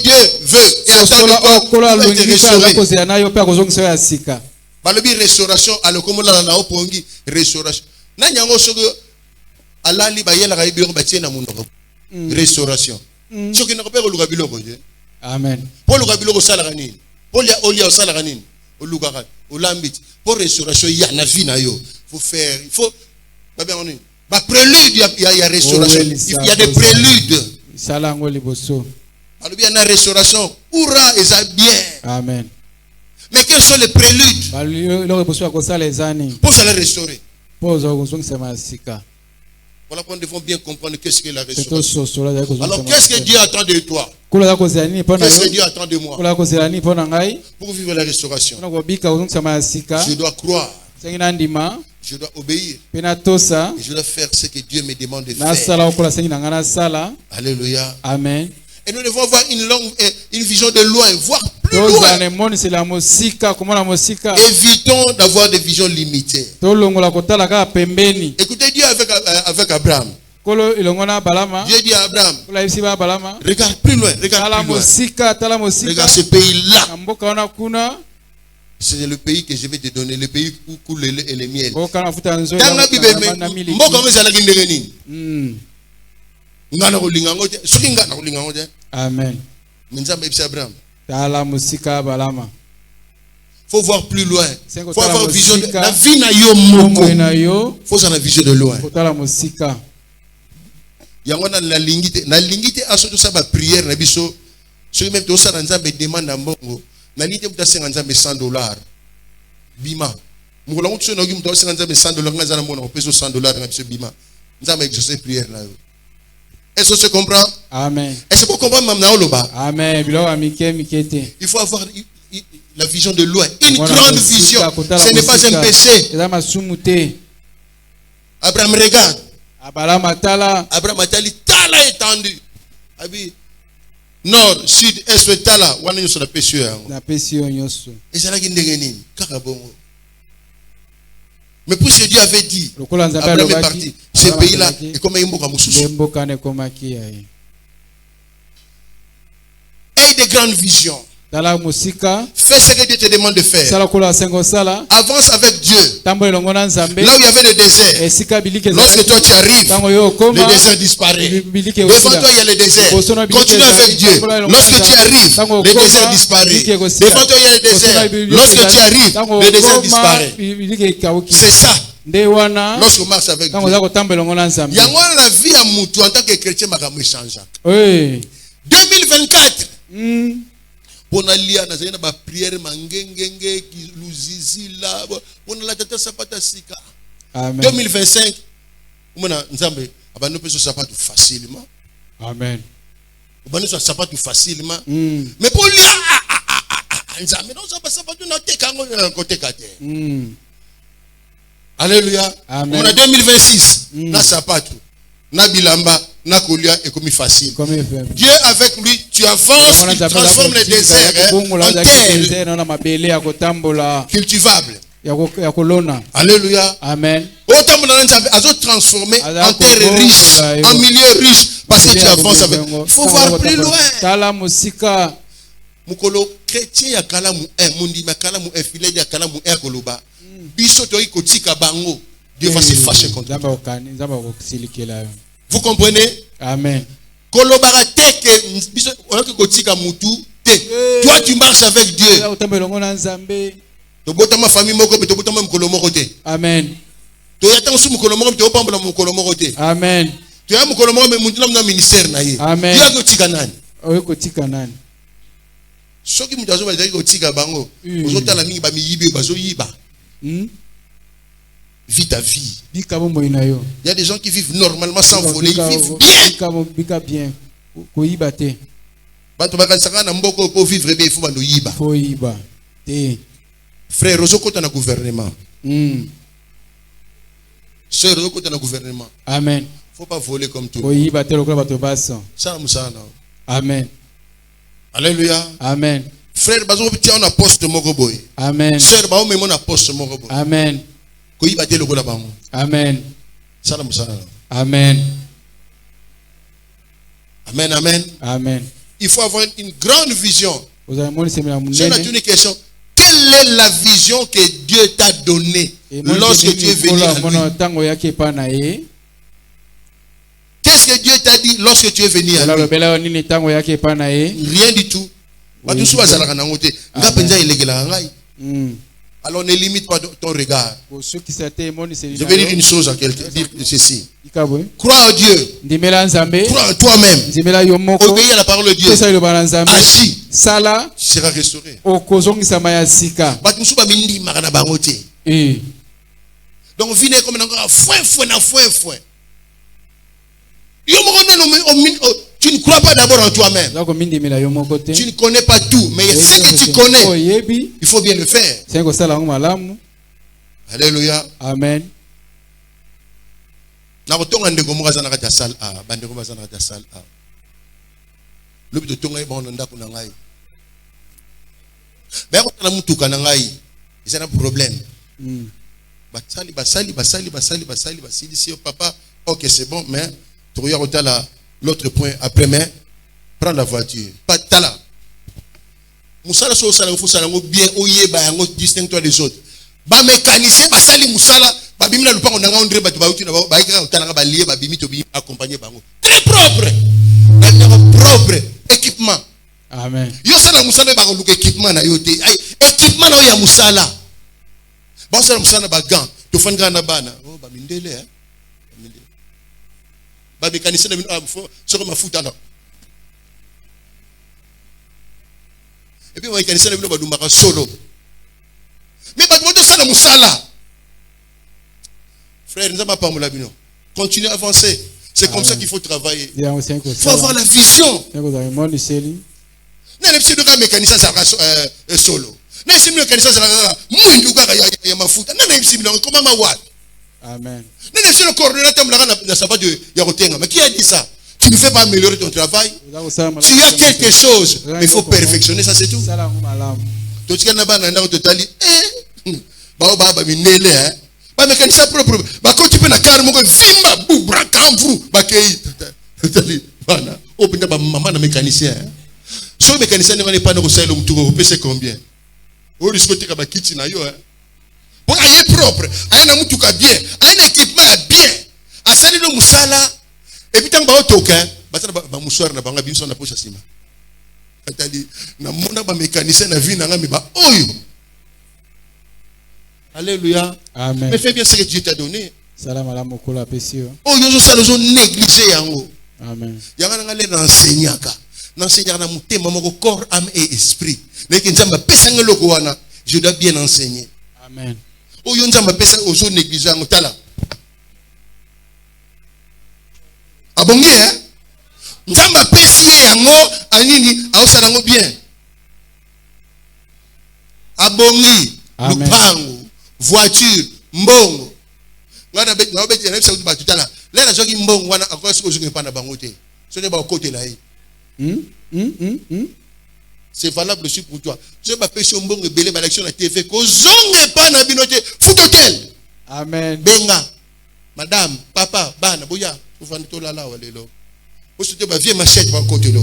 Dieu veut. Et attends de restauration. Alors comment la na opongi restauration. Na nyango sogo alali ba yela ga ibiro ba tiena mundo. Restauration. Soki na ko pe ko luka biloko je. Amen. Pour luka biloko sala kanini. Pour ya olia sala kanini. Au luka ka. Au lambit. Pour restauration il y a na vie na yo. Faut faire, il faut ba bien on est. Ba prélude il y a restauration. Il y a des préludes. Sala ngo liboso. Alors bien la restauration, hurrah et ça bien. Amen. Mais quels sont les préludes? Pour ça les restaurer. Voilà pourquoi nous devons bien comprendre qu'est-ce que la restauration. Alors qu'est-ce que Dieu attend de toi? Qu'est-ce que Dieu attend de moi? Pour vivre la restauration, je dois croire. Je dois obéir. Et je dois faire ce que Dieu me demande de faire. Alléluia. Amen. Et nous devons avoir une vision de loin, voire plus loin. Évitons d'avoir des visions limitées. Écoutez Dieu avec Abraham. Dieu dit à Abraham, regarde plus loin, regarde ce pays-là. C'est le pays que je vais te donner, le pays où coule le lait et le miel. Amen. Faut voir plus loin. Faut avoir vision de la vie na yo moko. Faut avoir vision de loin. Yangona la lingite asoto sa ba prière na biso. Ceux même to sa nzambe demande na mbongo. Na lingite muta senga nzambe $100. Bima. Mukola mutu no gimuta senga nzambe $100 ngazana mona peso $100 na biso bima. Nzambe exaucer prière na yo. Est-ce que tu comprends? Amen. Est-ce que vous comprenez maintenant? Amen. Il faut avoir La vision de loin. Une grande vision. Ce n'est pas un péché. Abraham regarde. Abraham atali tala étendu. Abi nord, sud, est, tala. Wana nyoso na péché. Na péché nyoso. Et ça là qui ndenge nini? Kaka bongo. Mais puisque Dieu avait dit, Abraham est parti, ce pays-là est comme un mboka mususu. Aie des grandes visions. Fais ce que Dieu te demande de faire. Avance avec Dieu. Là où il y avait le désert, lorsque toi tu arrives, le désert disparaît. Devant toi il y a le désert. Continue avec Dieu. Lorsque tu arrives, le désert disparaît. Devant toi il y a le désert. Lorsque tu arrives, le désert disparaît. C'est ça. Lorsqu'on marche avec Dieu. Il y a la vie à Moutou en tant que chrétien, ma change. 2024. Pour lia na zena ba prière mangengenge luzizila pour la tata sapata sika. Amen. 2025 umana nzambe abano peso sapatu facilement. Amen. Abano so sapatu facilement. Mais pour lia nzambe non sapatu na tekango na côté kate. Alléluia. Amen. Umana 2026 na sapatu na bilamba na kolia et comme facile. Dieu avec lui, tu avances, tu transformes les déserts en terre cultivable. Alléluia. Amen. Autant de transformer en terre riche, en milieu riche, parce que tu avances avec. Il faut voir plus loin. Mukolo chrétien ya kalamu mundi makalamu filet ya kalamu koloba. Biso to ikotika bango. Dieu va se fâcher contre toi. Vous comprenez? Amen. Kolobara teke biso oyoki kotika mutu te. Toi tu marches avec Dieu. To botama famille moko pe to botama mukolo moko te. Amen. To yata nsu mukolo moko te opambola mukolo moko te. Amen. To ya mukolo moko me mundila na ministère na ye. Amen. Dieu akotika nani? Oyokotika nani? Soki mutu azo bazaki kotika bango. Ozotala mingi ba miyibi bazo yiba. Vis ta vie. Il y a des gens qui vivent normalement sans voler. Ils vivent bien. Pour vivre bien, il faut yiba. Frère, Rosokota na gouvernement. Sœur, Rosokota na gouvernement. Amen. Faut pas voler comme tout. Amen. Alléluia. Amen. Frère, bazo tia on aposte moko boy. Amen. Sœur, ba o memo na aposte moko boy. Amen. Amen. Amen. Amen, amen. Amen. Il faut avoir une grande vision. J'ai une question. Quelle est la vision que Dieu t'a donnée lorsque tu es venu à lui? Qu'est-ce que Dieu t'a dit lorsque tu es venu à lui? Rien du tout. Alors ne limite pas ton regard. Je vais dire une chose à quelqu'un, dire ceci. Crois en Dieu. Crois en toi-même. Obéis à la parole de Dieu. Agis. Tu seras restauré. Donc venez comme un foin. Tu ne crois pas d'abord en toi-même. Tu ne connais pas tout, mais ce que tu connais, il faut bien le faire. Alléluia. Amen. C'est un problème. Papa, ok, c'est bon, mais tu regardes l'autre point après, mais prends la voiture. Pas tala. Moussala so sala fo sala bien oye ba yango distingue-toi des autres. Ba mécanicien ba sali moussala ba bimina lupango nanga ondre ba ba uti na ba ikaka utana ba lié ba bimi to bi accompagner bango. Très propre. Propre équipement. Amen. Yo sala moussala ba ko équipement na yo te. Ay équipement na ya moussala. Ba sala moussala ba gant to fanga na bana. Oh ba mindele hein. Ba mécanicien na bino soko mafuta na. Et puis, il y a solo. Mais ça na musala. Frère, nous n'avons pas de continue à avancer. C'est comme ça qu'il faut travailler. Il faut avoir la vision. Même si le mécanicien ça solo. Na simile kanisa zala mwindu kaka ya mafuta. Na simile comment ma wat. Amen. Nene c'est le coordonnateur na sabato ya kotenga. Mais qui a dit ça? Tu ne fais pas améliorer ton travail. Tu as quelque chose, mais il faut perfectionner, ça c'est tout. Tu tu na bana ndako totali ba minele ba mécanicien propre ba ko tu peux na car moko vimba bubra kamvu ba kei totali bana opinda ba mama na mécanicien. So mécanicien ne pas na ko sailo mtu ko pese combien? O risque ka ba kiti na yo pour aller propre, aller na mtu ka bien, aller na équipement bien. Asali no musala et puis tant ba otoka ba musoir na banga biso na pocha sima. Atali na mona ba mécanicien na vie na ngami ba oyo. Alléluia. Amen. Mais fais bien ce que Dieu t'a donné. Salam ala mokolo pesio. Oh yo ça nous négliger yango. Amen. Yanga ngale na enseignaka. Na enseignaka na mutema moko corps, âme et esprit. Mais que nzamba pesa ngeloko wana, je dois bien enseigner. Amen. Oh yo nzamba pesa ozo négliger yango tala. Abongi hein? Nzamba pesi yango anini aosala yango bien. Abongi, lupango, voiture, mbongo. Ngana bet na bet na bisa kutu batutala. Lena zoki mbongo wana akosi kozunga pa na bango te. Ce n'est pas côté là. C'est valable aussi pour toi. Je m'appelle si mbongo belé ba l'action na TV ko zonga pa na binote foot hotel. Amen. Benga. Madame, papa, bana boya, vous vendez tout là walelo. Vous souhaitez ma vieille machette va côté là.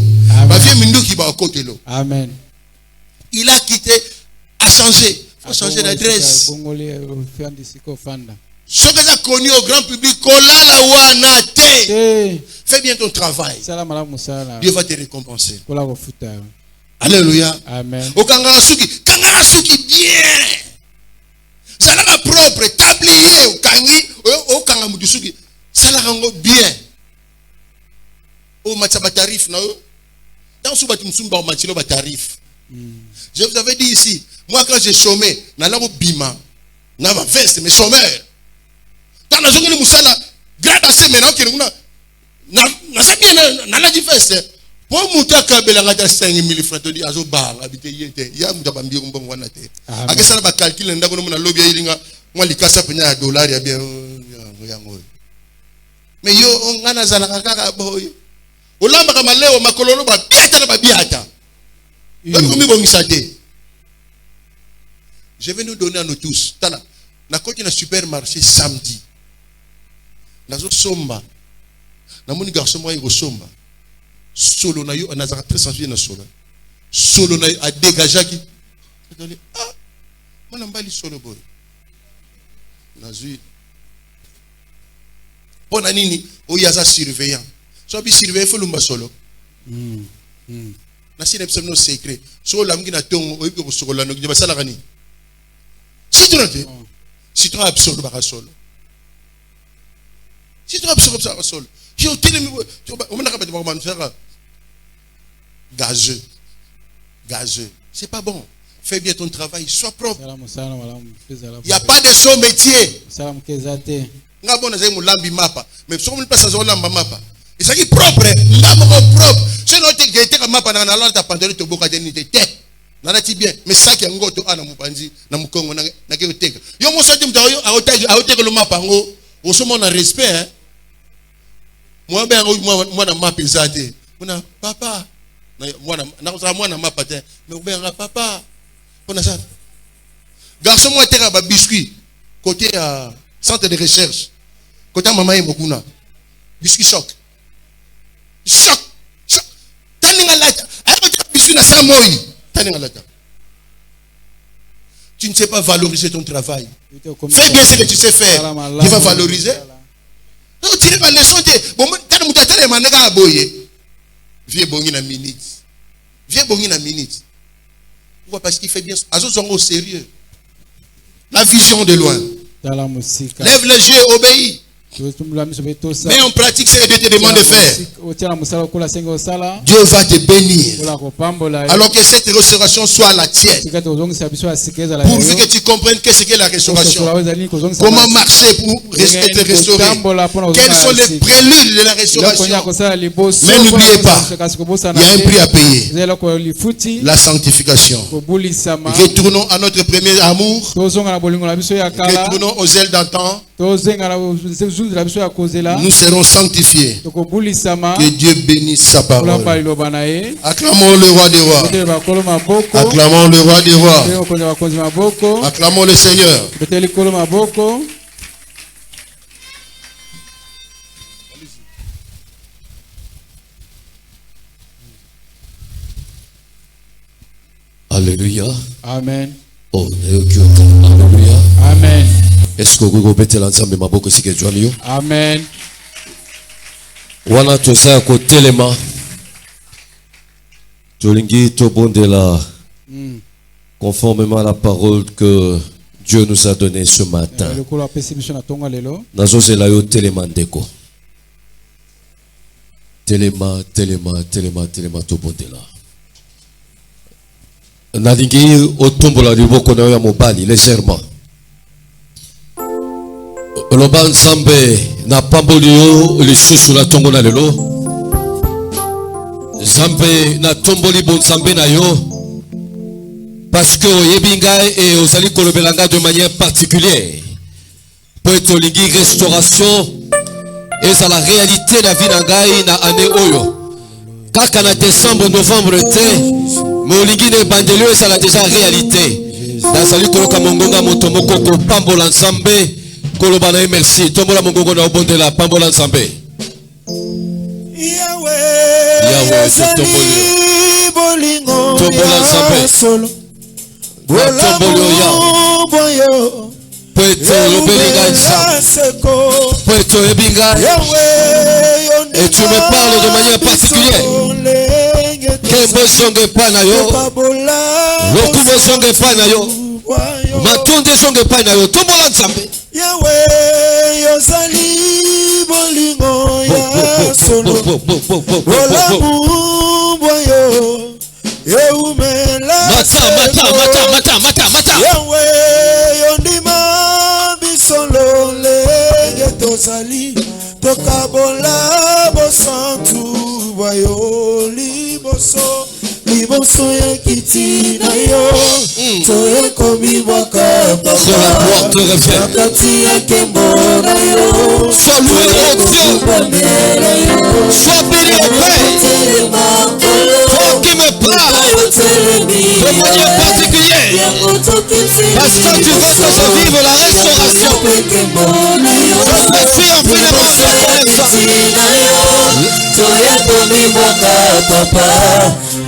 Ma vieille minduki va côté là. Amen. Il a quitté, a changé. Faut changer d'adresse. Ce que j'ai connu au grand public, kolala wana te. Fais bien ton travail. Dieu va te récompenser. Alléluia. Amen. Kangara suki bien. Salaka propre, tablier, au kanga mutusuki. Salaka bien. Au mataba tarif na eux. Dans ce bâtiment au matilo ba tarif. Je vous avais dit ici, moi quand j'ai chômé, na la bima, na va veste mes chômeurs. Quand na zongé musala, grade assez maintenant que na ça bien na la veste. Pour muta kabela ngata 5000 francs to di azo ba habiter yete. Ya muta ba mbiro mbongo wana te. Akesala ba calcul ndako no na lobby ilinga, moi likasa penya ya dollar ya bien yango. Mais yo ngana zala kaka boy. Olamba kama leo makololo ba biata na ba biata. Je vais nous donner à nous tous. Tala, na côté na supermarché samedi. Nazo somba. Na moni garçon moi il somba. Solo na yo na za très sensible na solo. Solo na a dégager qui. Ah, moi mbali solo boy. Nazu. Pona nini o yaza surveillant. So bi surveiller faut lumba solo. Na sina psa no secret. So la mgi na tongo oyipe ko sokola no ba sala kani. Citron te. Citron absolu ba solo. Citron absolu ba solo. Yo tele mi o mena ka ba ba man saka. Gazeux. Gazeux. C'est pas bon. Fais bien ton travail, sois propre. Il n'y a pas de son métier. Nga bona zai mulambi mapa. Mais so mo pesa zo lamba mapa. Et ça qui propre, ngamo propre. C'est notre gaieté comme mapa na la ta pantalon to boka de nité. Na ti bien, mais ça qui ngoto ana mupanzi na mukongo na ke oteka. Yo mo soti mta yo a oteka lo mapa ngo. O so mo na respect hein. Moi ben moi na mapa ezate. Mona papa. Na ko sa moi na mapa te. Mais ben papa. Pona ça. Garçon moi teka ba biscuit côté centre de recherche. Côté maman et mokuna. Biscuit choc. Choc. Choc. Taninga lata. Alors tu biscuit na samoi. Taninga lata. Tu ne sais pas valoriser ton travail. Fais bien ce que tu sais faire. Tu vas valoriser. Non, tu n'es pas leçon. Bon, quand tu t'attends, tu vas aboyer. Viens bongi na minute. Viens bongi na minute. Pourquoi? Parce qu'il fait bien. Azo sont au sérieux. La vision de loin. Lève les yeux, obéis. Mais en pratique, ce que Dieu te demande de faire. Dieu va te bénir. Alors que cette restauration soit la tienne. Pourvu que tu comprennes qu'est-ce qu'est la restauration. Comment marcher pour être restauré. Quels sont les préludes de la restauration. Mais n'oubliez pas, il y a un prix à payer. La sanctification. Retournons à notre premier amour. Retournons aux ailes d'antan. Nous serons sanctifiés. Que Dieu bénisse sa parole. Acclamons le roi des rois. Acclamons le roi des rois. Acclamons le Seigneur. Alléluia. Amen. Oh, alléluia. Amen. Est-ce que vous pouvez l'ensemble de ma bouche si que tu as lu? Amen. Wana toza ko telema. Tolingi to bondela. Conformément à la parole que Dieu nous a donnée ce matin. Nazo zela yo telema ndeko. Telema to bondela. Nalingi otombola liboko na yo ya mobali légèrement. Loba nzambe na pamboli yo lisusu la tongo na lelo. Nzambe na tomboli bon nzambe na yo. Parce que oyebi ngai et ozali kolobela ngai de manière particulière. Po etolingi restauration ezala réalité na vie na ngai na année oyo. Kaka na décembre novembre te molingi ne bandelio ezala déjà réalité. Nazali koloka mongonga moto moko ko pambola nzambe. Koloba na merci. Tombola mongongo na obondela pambola nzambe. Yahweh bolingo. Tombola nzambe. Tombolo ya. Poeto lobelinga nzambe. Poeto ebinga. Et tu me parles de manière particulière. Kembo songe pa na yo. Lokumo songe pa na yo. Matunde songe pa na yo. Tombola nzambe. Yahweh yozali bolingo ya solo olamu boyo eumela mata Yahweh yondima bisolo lenge tozali tokabola bosantu boyo liboso ya kiti na yo toye komi waka papa nakati ya kembo na yo sois loué mon Dieu, sois béni au Père. Toi qui me parles de manière particulière, parce que tu veux que je vive la restauration. Je suis en plein de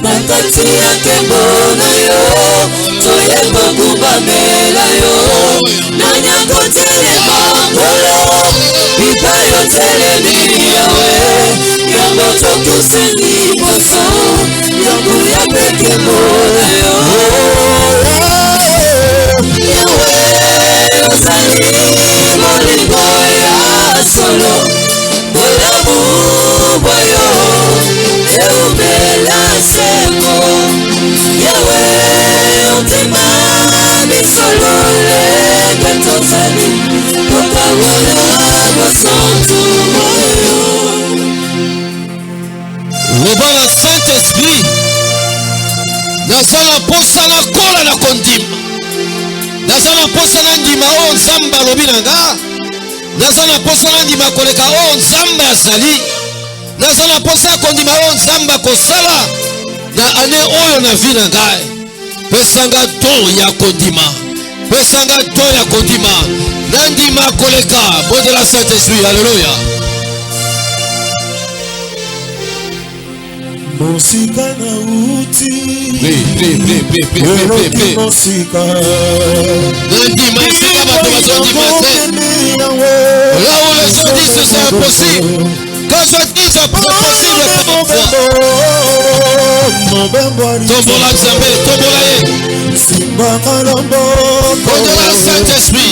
nakati ya kembo na yo toyeba kubamela yo nanyakotele mangolo bipayo telemi yawe yango tokuseni boso yango ya pekembo na yo yawe ozali molingo ya solo bolamu boyo eubela seko yawe otema misolo lenge tozali tokabola bosantu boyo. Loba na Saint-Esprit nazala posa na kola na kondima, nazala posa na ndima o nzambe alobi na nga, nazala posa na ndima koleka o nzambe azali, nazala posa kondima o nzambe kosala na ane oyo na vi na ngai. Pesanga don ya kondima, pesanga don ya kondima na ndima koleka bo de la Saint-Esprit. Alléluia. Mosika na uti mosika ndima esika bato bazondima te. Là où les gens disent que c'est impossible, quand je dis que c'est possible par foi. Tombola nzambe, tombola ye Bonjour Saint-Esprit.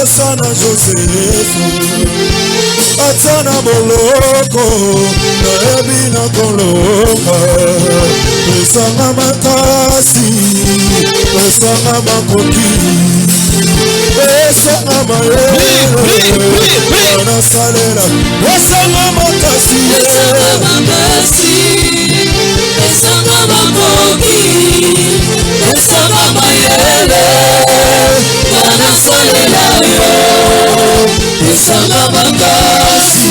Sana Joseph Atana boloko na ebina kolonga Pesanga makasi Pesanga makoki Pesanga mayele Wana salela Pesanga makasi Pesanga makasi Pesanga makoki Pesanga mayele Wana salela Pesanga makasi,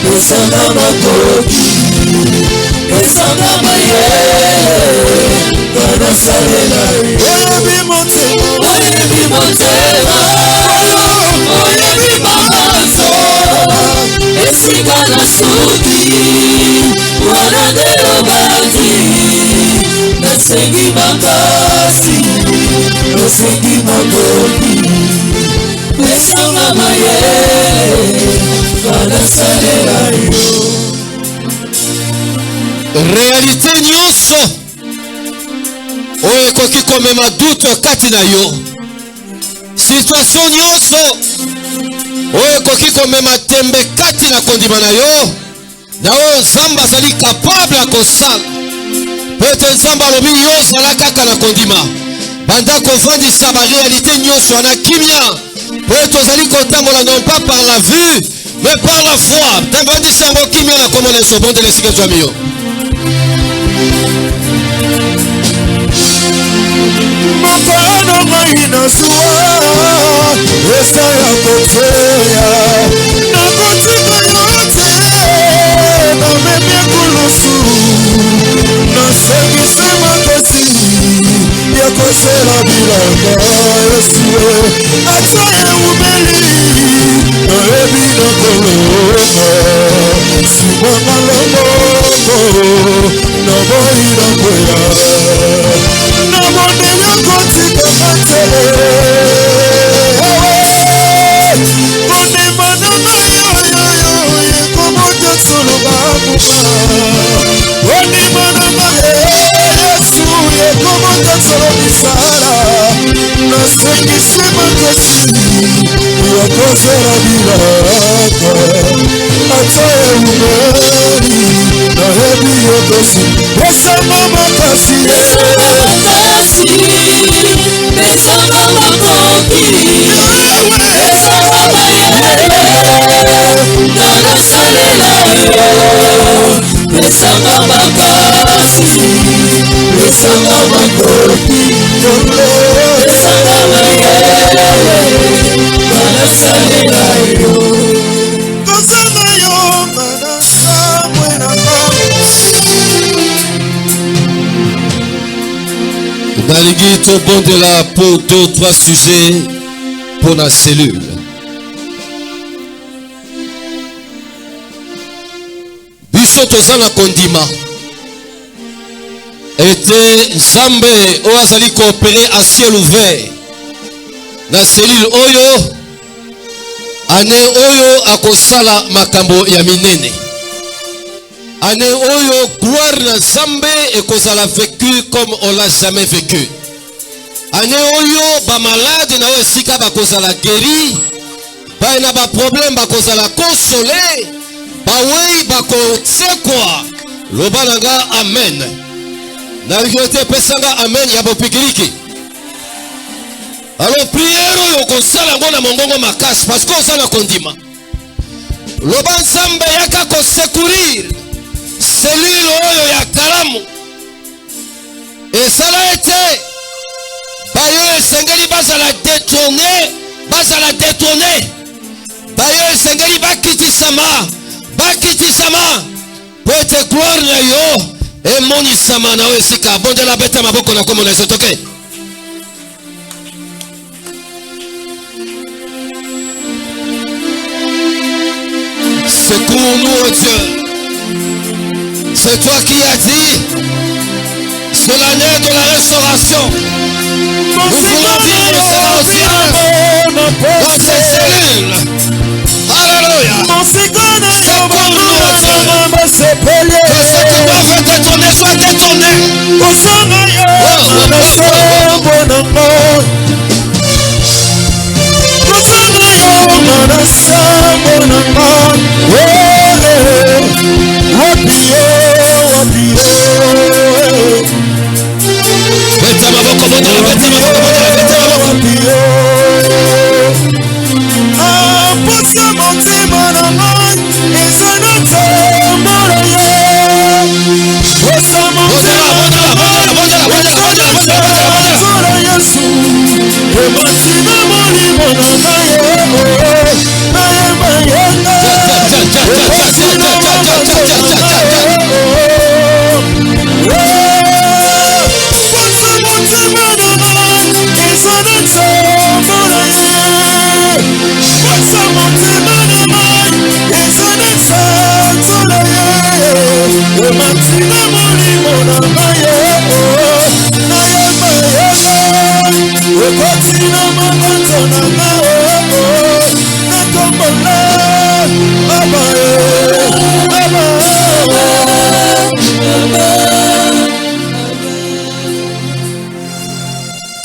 pesanga makoki, pesanga mayele, kana salela. Oye bi motema, oye bi maso, esika na suki, wana dero bati, nasengi makasi, nasengi makoki. Pesanga mayele, kana salela yo. Réalité nyonso oyo ekoki komema doute kati na yo. Situation nyonso oyo ekoki komema tembe kati na kondima na yo. Na oyo Nzambe azali capable ya kosala. Po ete Nzambe alobi yo ozala kaka na kondima. Banda kovandisa ba réalité nyonso wana kimia. Pour tozali kotambola non pas par la vue mais par la foi. Tavandisa yango kimia na komona eso bonde lesika jwami yo. Mapano maina suwa Esa ya kotea Na kotika yote Na memia kulusu Na sengi sema kasi Ya kosela bilanga Yesue Achaye umeli Na ebi na kolonga Sumanga lomongo Na boi na kwea Na monde nyakoti kamatele Monde manana yo Yekomoja solo babuba Monde manana Yesu Yekomoja solo misara Nasengi sema kasi Yakosera bilaka Ataye umeri Na hebi yokosi Pesama makasi Pesanga makasi Pesanga makoki Pesanga mayele Kana salela yo Pesanga makasi Pesanga makoki Pesanga mayele Kana salela yo Kosana yo Mana samwe na Nalingi tobondela pour 2 ou 3 sujets pour la cellule. Biso tozana kondima. Ete Nzambe oyo azali coopérer à ciel ouvert. Na cellule oyo ane oyo akosala makambo ya minene. Ane oyo gloire na Nzambe ekozala vécu comme on l'a jamais vécu. Ane oyo ba malade na oyo esika bakozala guéri, ba na ba problème bakozala consolé, ba wei bakotsekwa. Loba nanga amen. Na rigolete pesanga amen ya bopikiriki. Alors prière oyo kosala ngo na mongongo makasi parce que osala kondima. Loba Nzambe yaka ko secourir cellule oyo ya kalamu. Esala ete bayo esengeli bazala détourné. Bayo esengeli bakitisama po ete gloire na yo emonisama na oyo esika bondela beta maboko na komona esotoke. Secours-nous, oh Dieu. C'est toi qui as dit, C'est l'année de la restauration. Nous voulons vivre cela aussi dans ces cellules. Alléluia. C'est pour nous enfin. Que ce qui doit faire détourner soit détourné.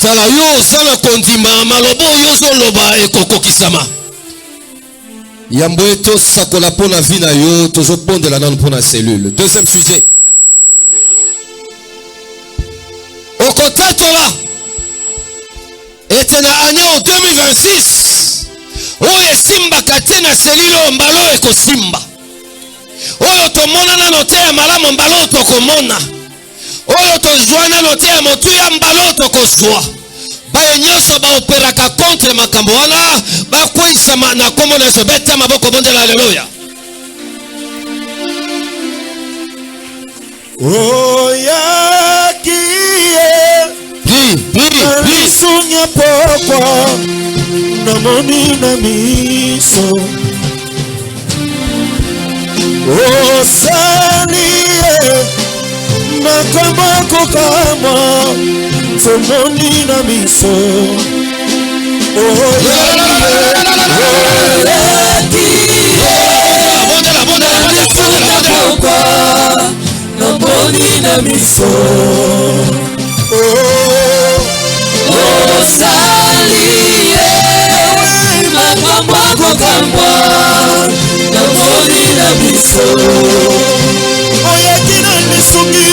Tala yo zala kondima malobo yo zoloba ekokokisama. Yambo eto sakola pona vina yo tozo bonde la nanu pona cellule. Deuxième sujet. Okotatola etena année en 2026. Oye simba katina cellule mbalo ekosimba. Oyo tomona na note ya malamu mbalo tokomona. Oyo tozwana note ya motu ya mbalo tokozwa. Baye nyonso ba operaka contre makambo wana ba kweisama na kombo na sebeta maboko bondela haleluya. Oya kiye Pri sunya pokwa na moni na miso. Osaliye makamba kokama tomoni na miso. Namoni na miso. Osaliye makambo kokamba namoni na miso. Oyaki na lisungi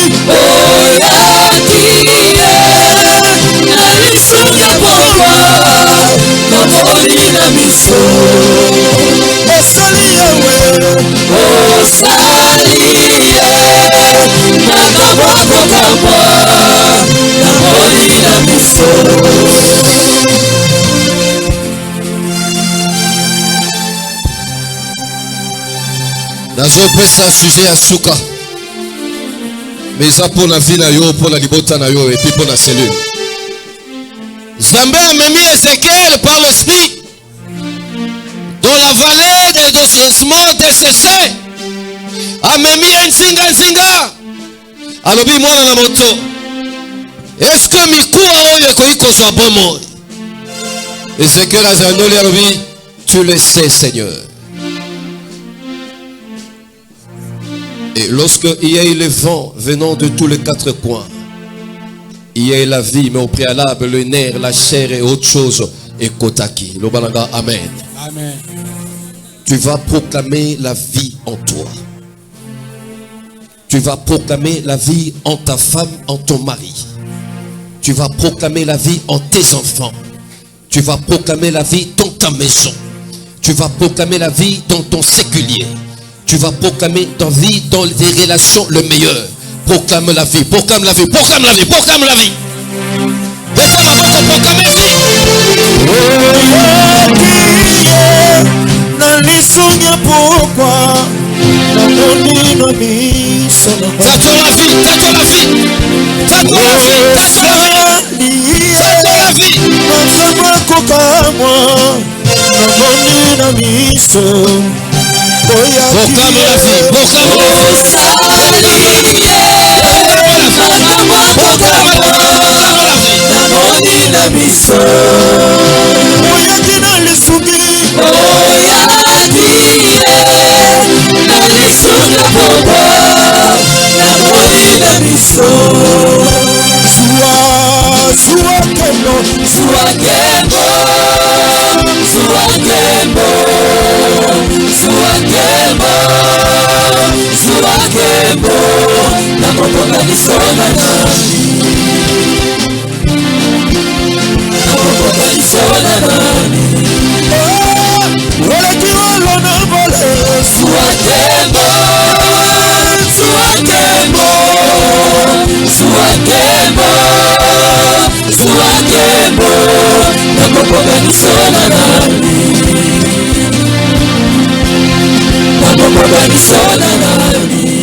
na lisungi pokwa namoni na miso. Osaliye makambo kokamba namoni na miso. Nazopesa sujet ya suka. Meza pona vina yo pona libota na yo et puis pona cellule. Zambé a memi Ézéchiel par l'esprit dans la vallée des ossements desséchés. A memi nzinga. Alobi mwana na moto. Est-ce que mikuwa oyo ekoikozwa bomo? Ézéchiel azanoli alobi tu le sais Seigneur. Et lorsque il y a eu le vent venant de tous les quatre coins, il y a eu la vie, mais au préalable, le nerf, la chair et autre chose, et kotaki. Lobananga, amen. Amen. Tu vas proclamer la vie en toi. Tu vas proclamer la vie en ta femme, en ton mari. Tu vas proclamer la vie en tes enfants. Tu vas proclamer la vie dans ta maison. Tu vas proclamer la vie dans ton séculier. Tu vas proclamer ta vie dans les relations le meilleur. Proclame la vie, proclame la vie, proclame la vie, proclame la vie. Proclame la vie. Tato la vie, tato la vie. Tato la vie, tato la vie. Tato la vie. Proclame la vie, proclame la vie. namoni na miso oyaki na lisuki oyaki na lisuki popo namoni na miso zuwa kembo zuwa kembo zuwa kembo zuwa kembo zuwa kembo nakokoka miso na nani nakokoka miso na nani oleki olo na vole zuwa kembo zuwa kembo zuwa kembo zuwa kembo nakokoka miso na nani nakokoka miso na nani.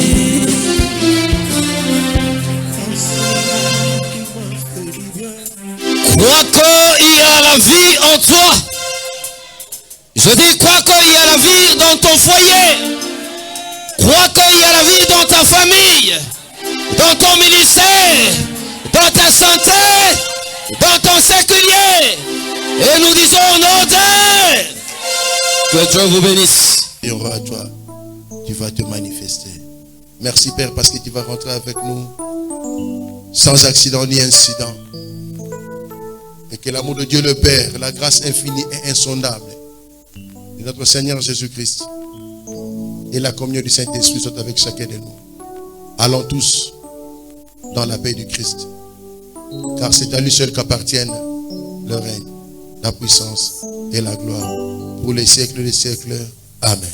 Crois qu'il y a la vie en toi. Je dis, crois qu'il y a la vie dans ton foyer. Crois qu'il y a la vie dans ta famille, dans ton ministère, dans ta santé, dans ton séculier. Et nous disons au nom de... Que Dieu vous bénisse. Et on va à toi. Tu vas te manifester. Merci Père parce que tu vas rentrer avec nous sans accident ni incident. Et que l'amour de Dieu le Père, la grâce infinie et insondable de notre Seigneur Jésus-Christ et la communion du Saint-Esprit soit avec chacun de nous. Allons tous dans la paix du Christ. Car c'est à lui seul qu'appartiennent le règne, la puissance et la gloire pour les siècles des siècles. Amen.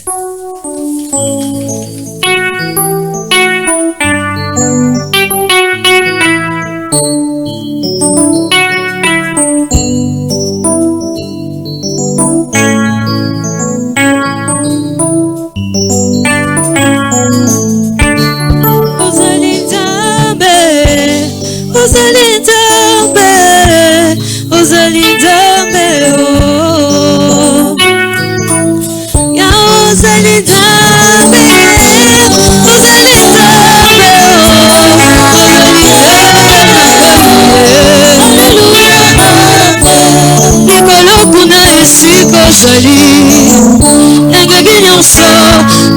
ozali engenge nyonso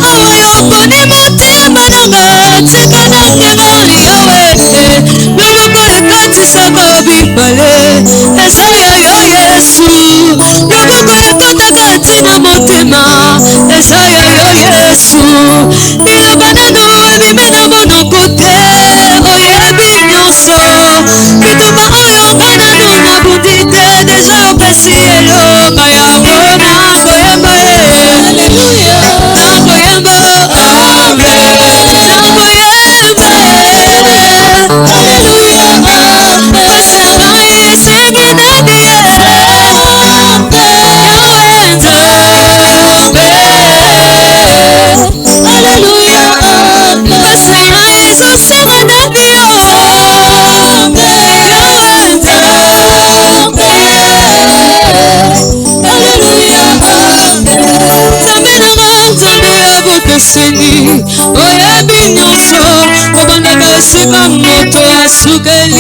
awa yokoni motema nanga tika nakengoli yawe loboko ekatisaka bibale eza yayo yesu loboko ekotaka ntina motema eza yayo yesu liloba nano ebime na monoko te oyebi nyonso bitumba oyo nga nano nabundi te deja opesi eloba yango nakoyemba aleluya nakoyemba amen nakoyemba aleluya pasi na ngai esengi nani yawenza aleluya pasi na ngai ezosenga nani yawenza nzambe ya bokeseni oyebi nyonso obandaka esika moto asukeli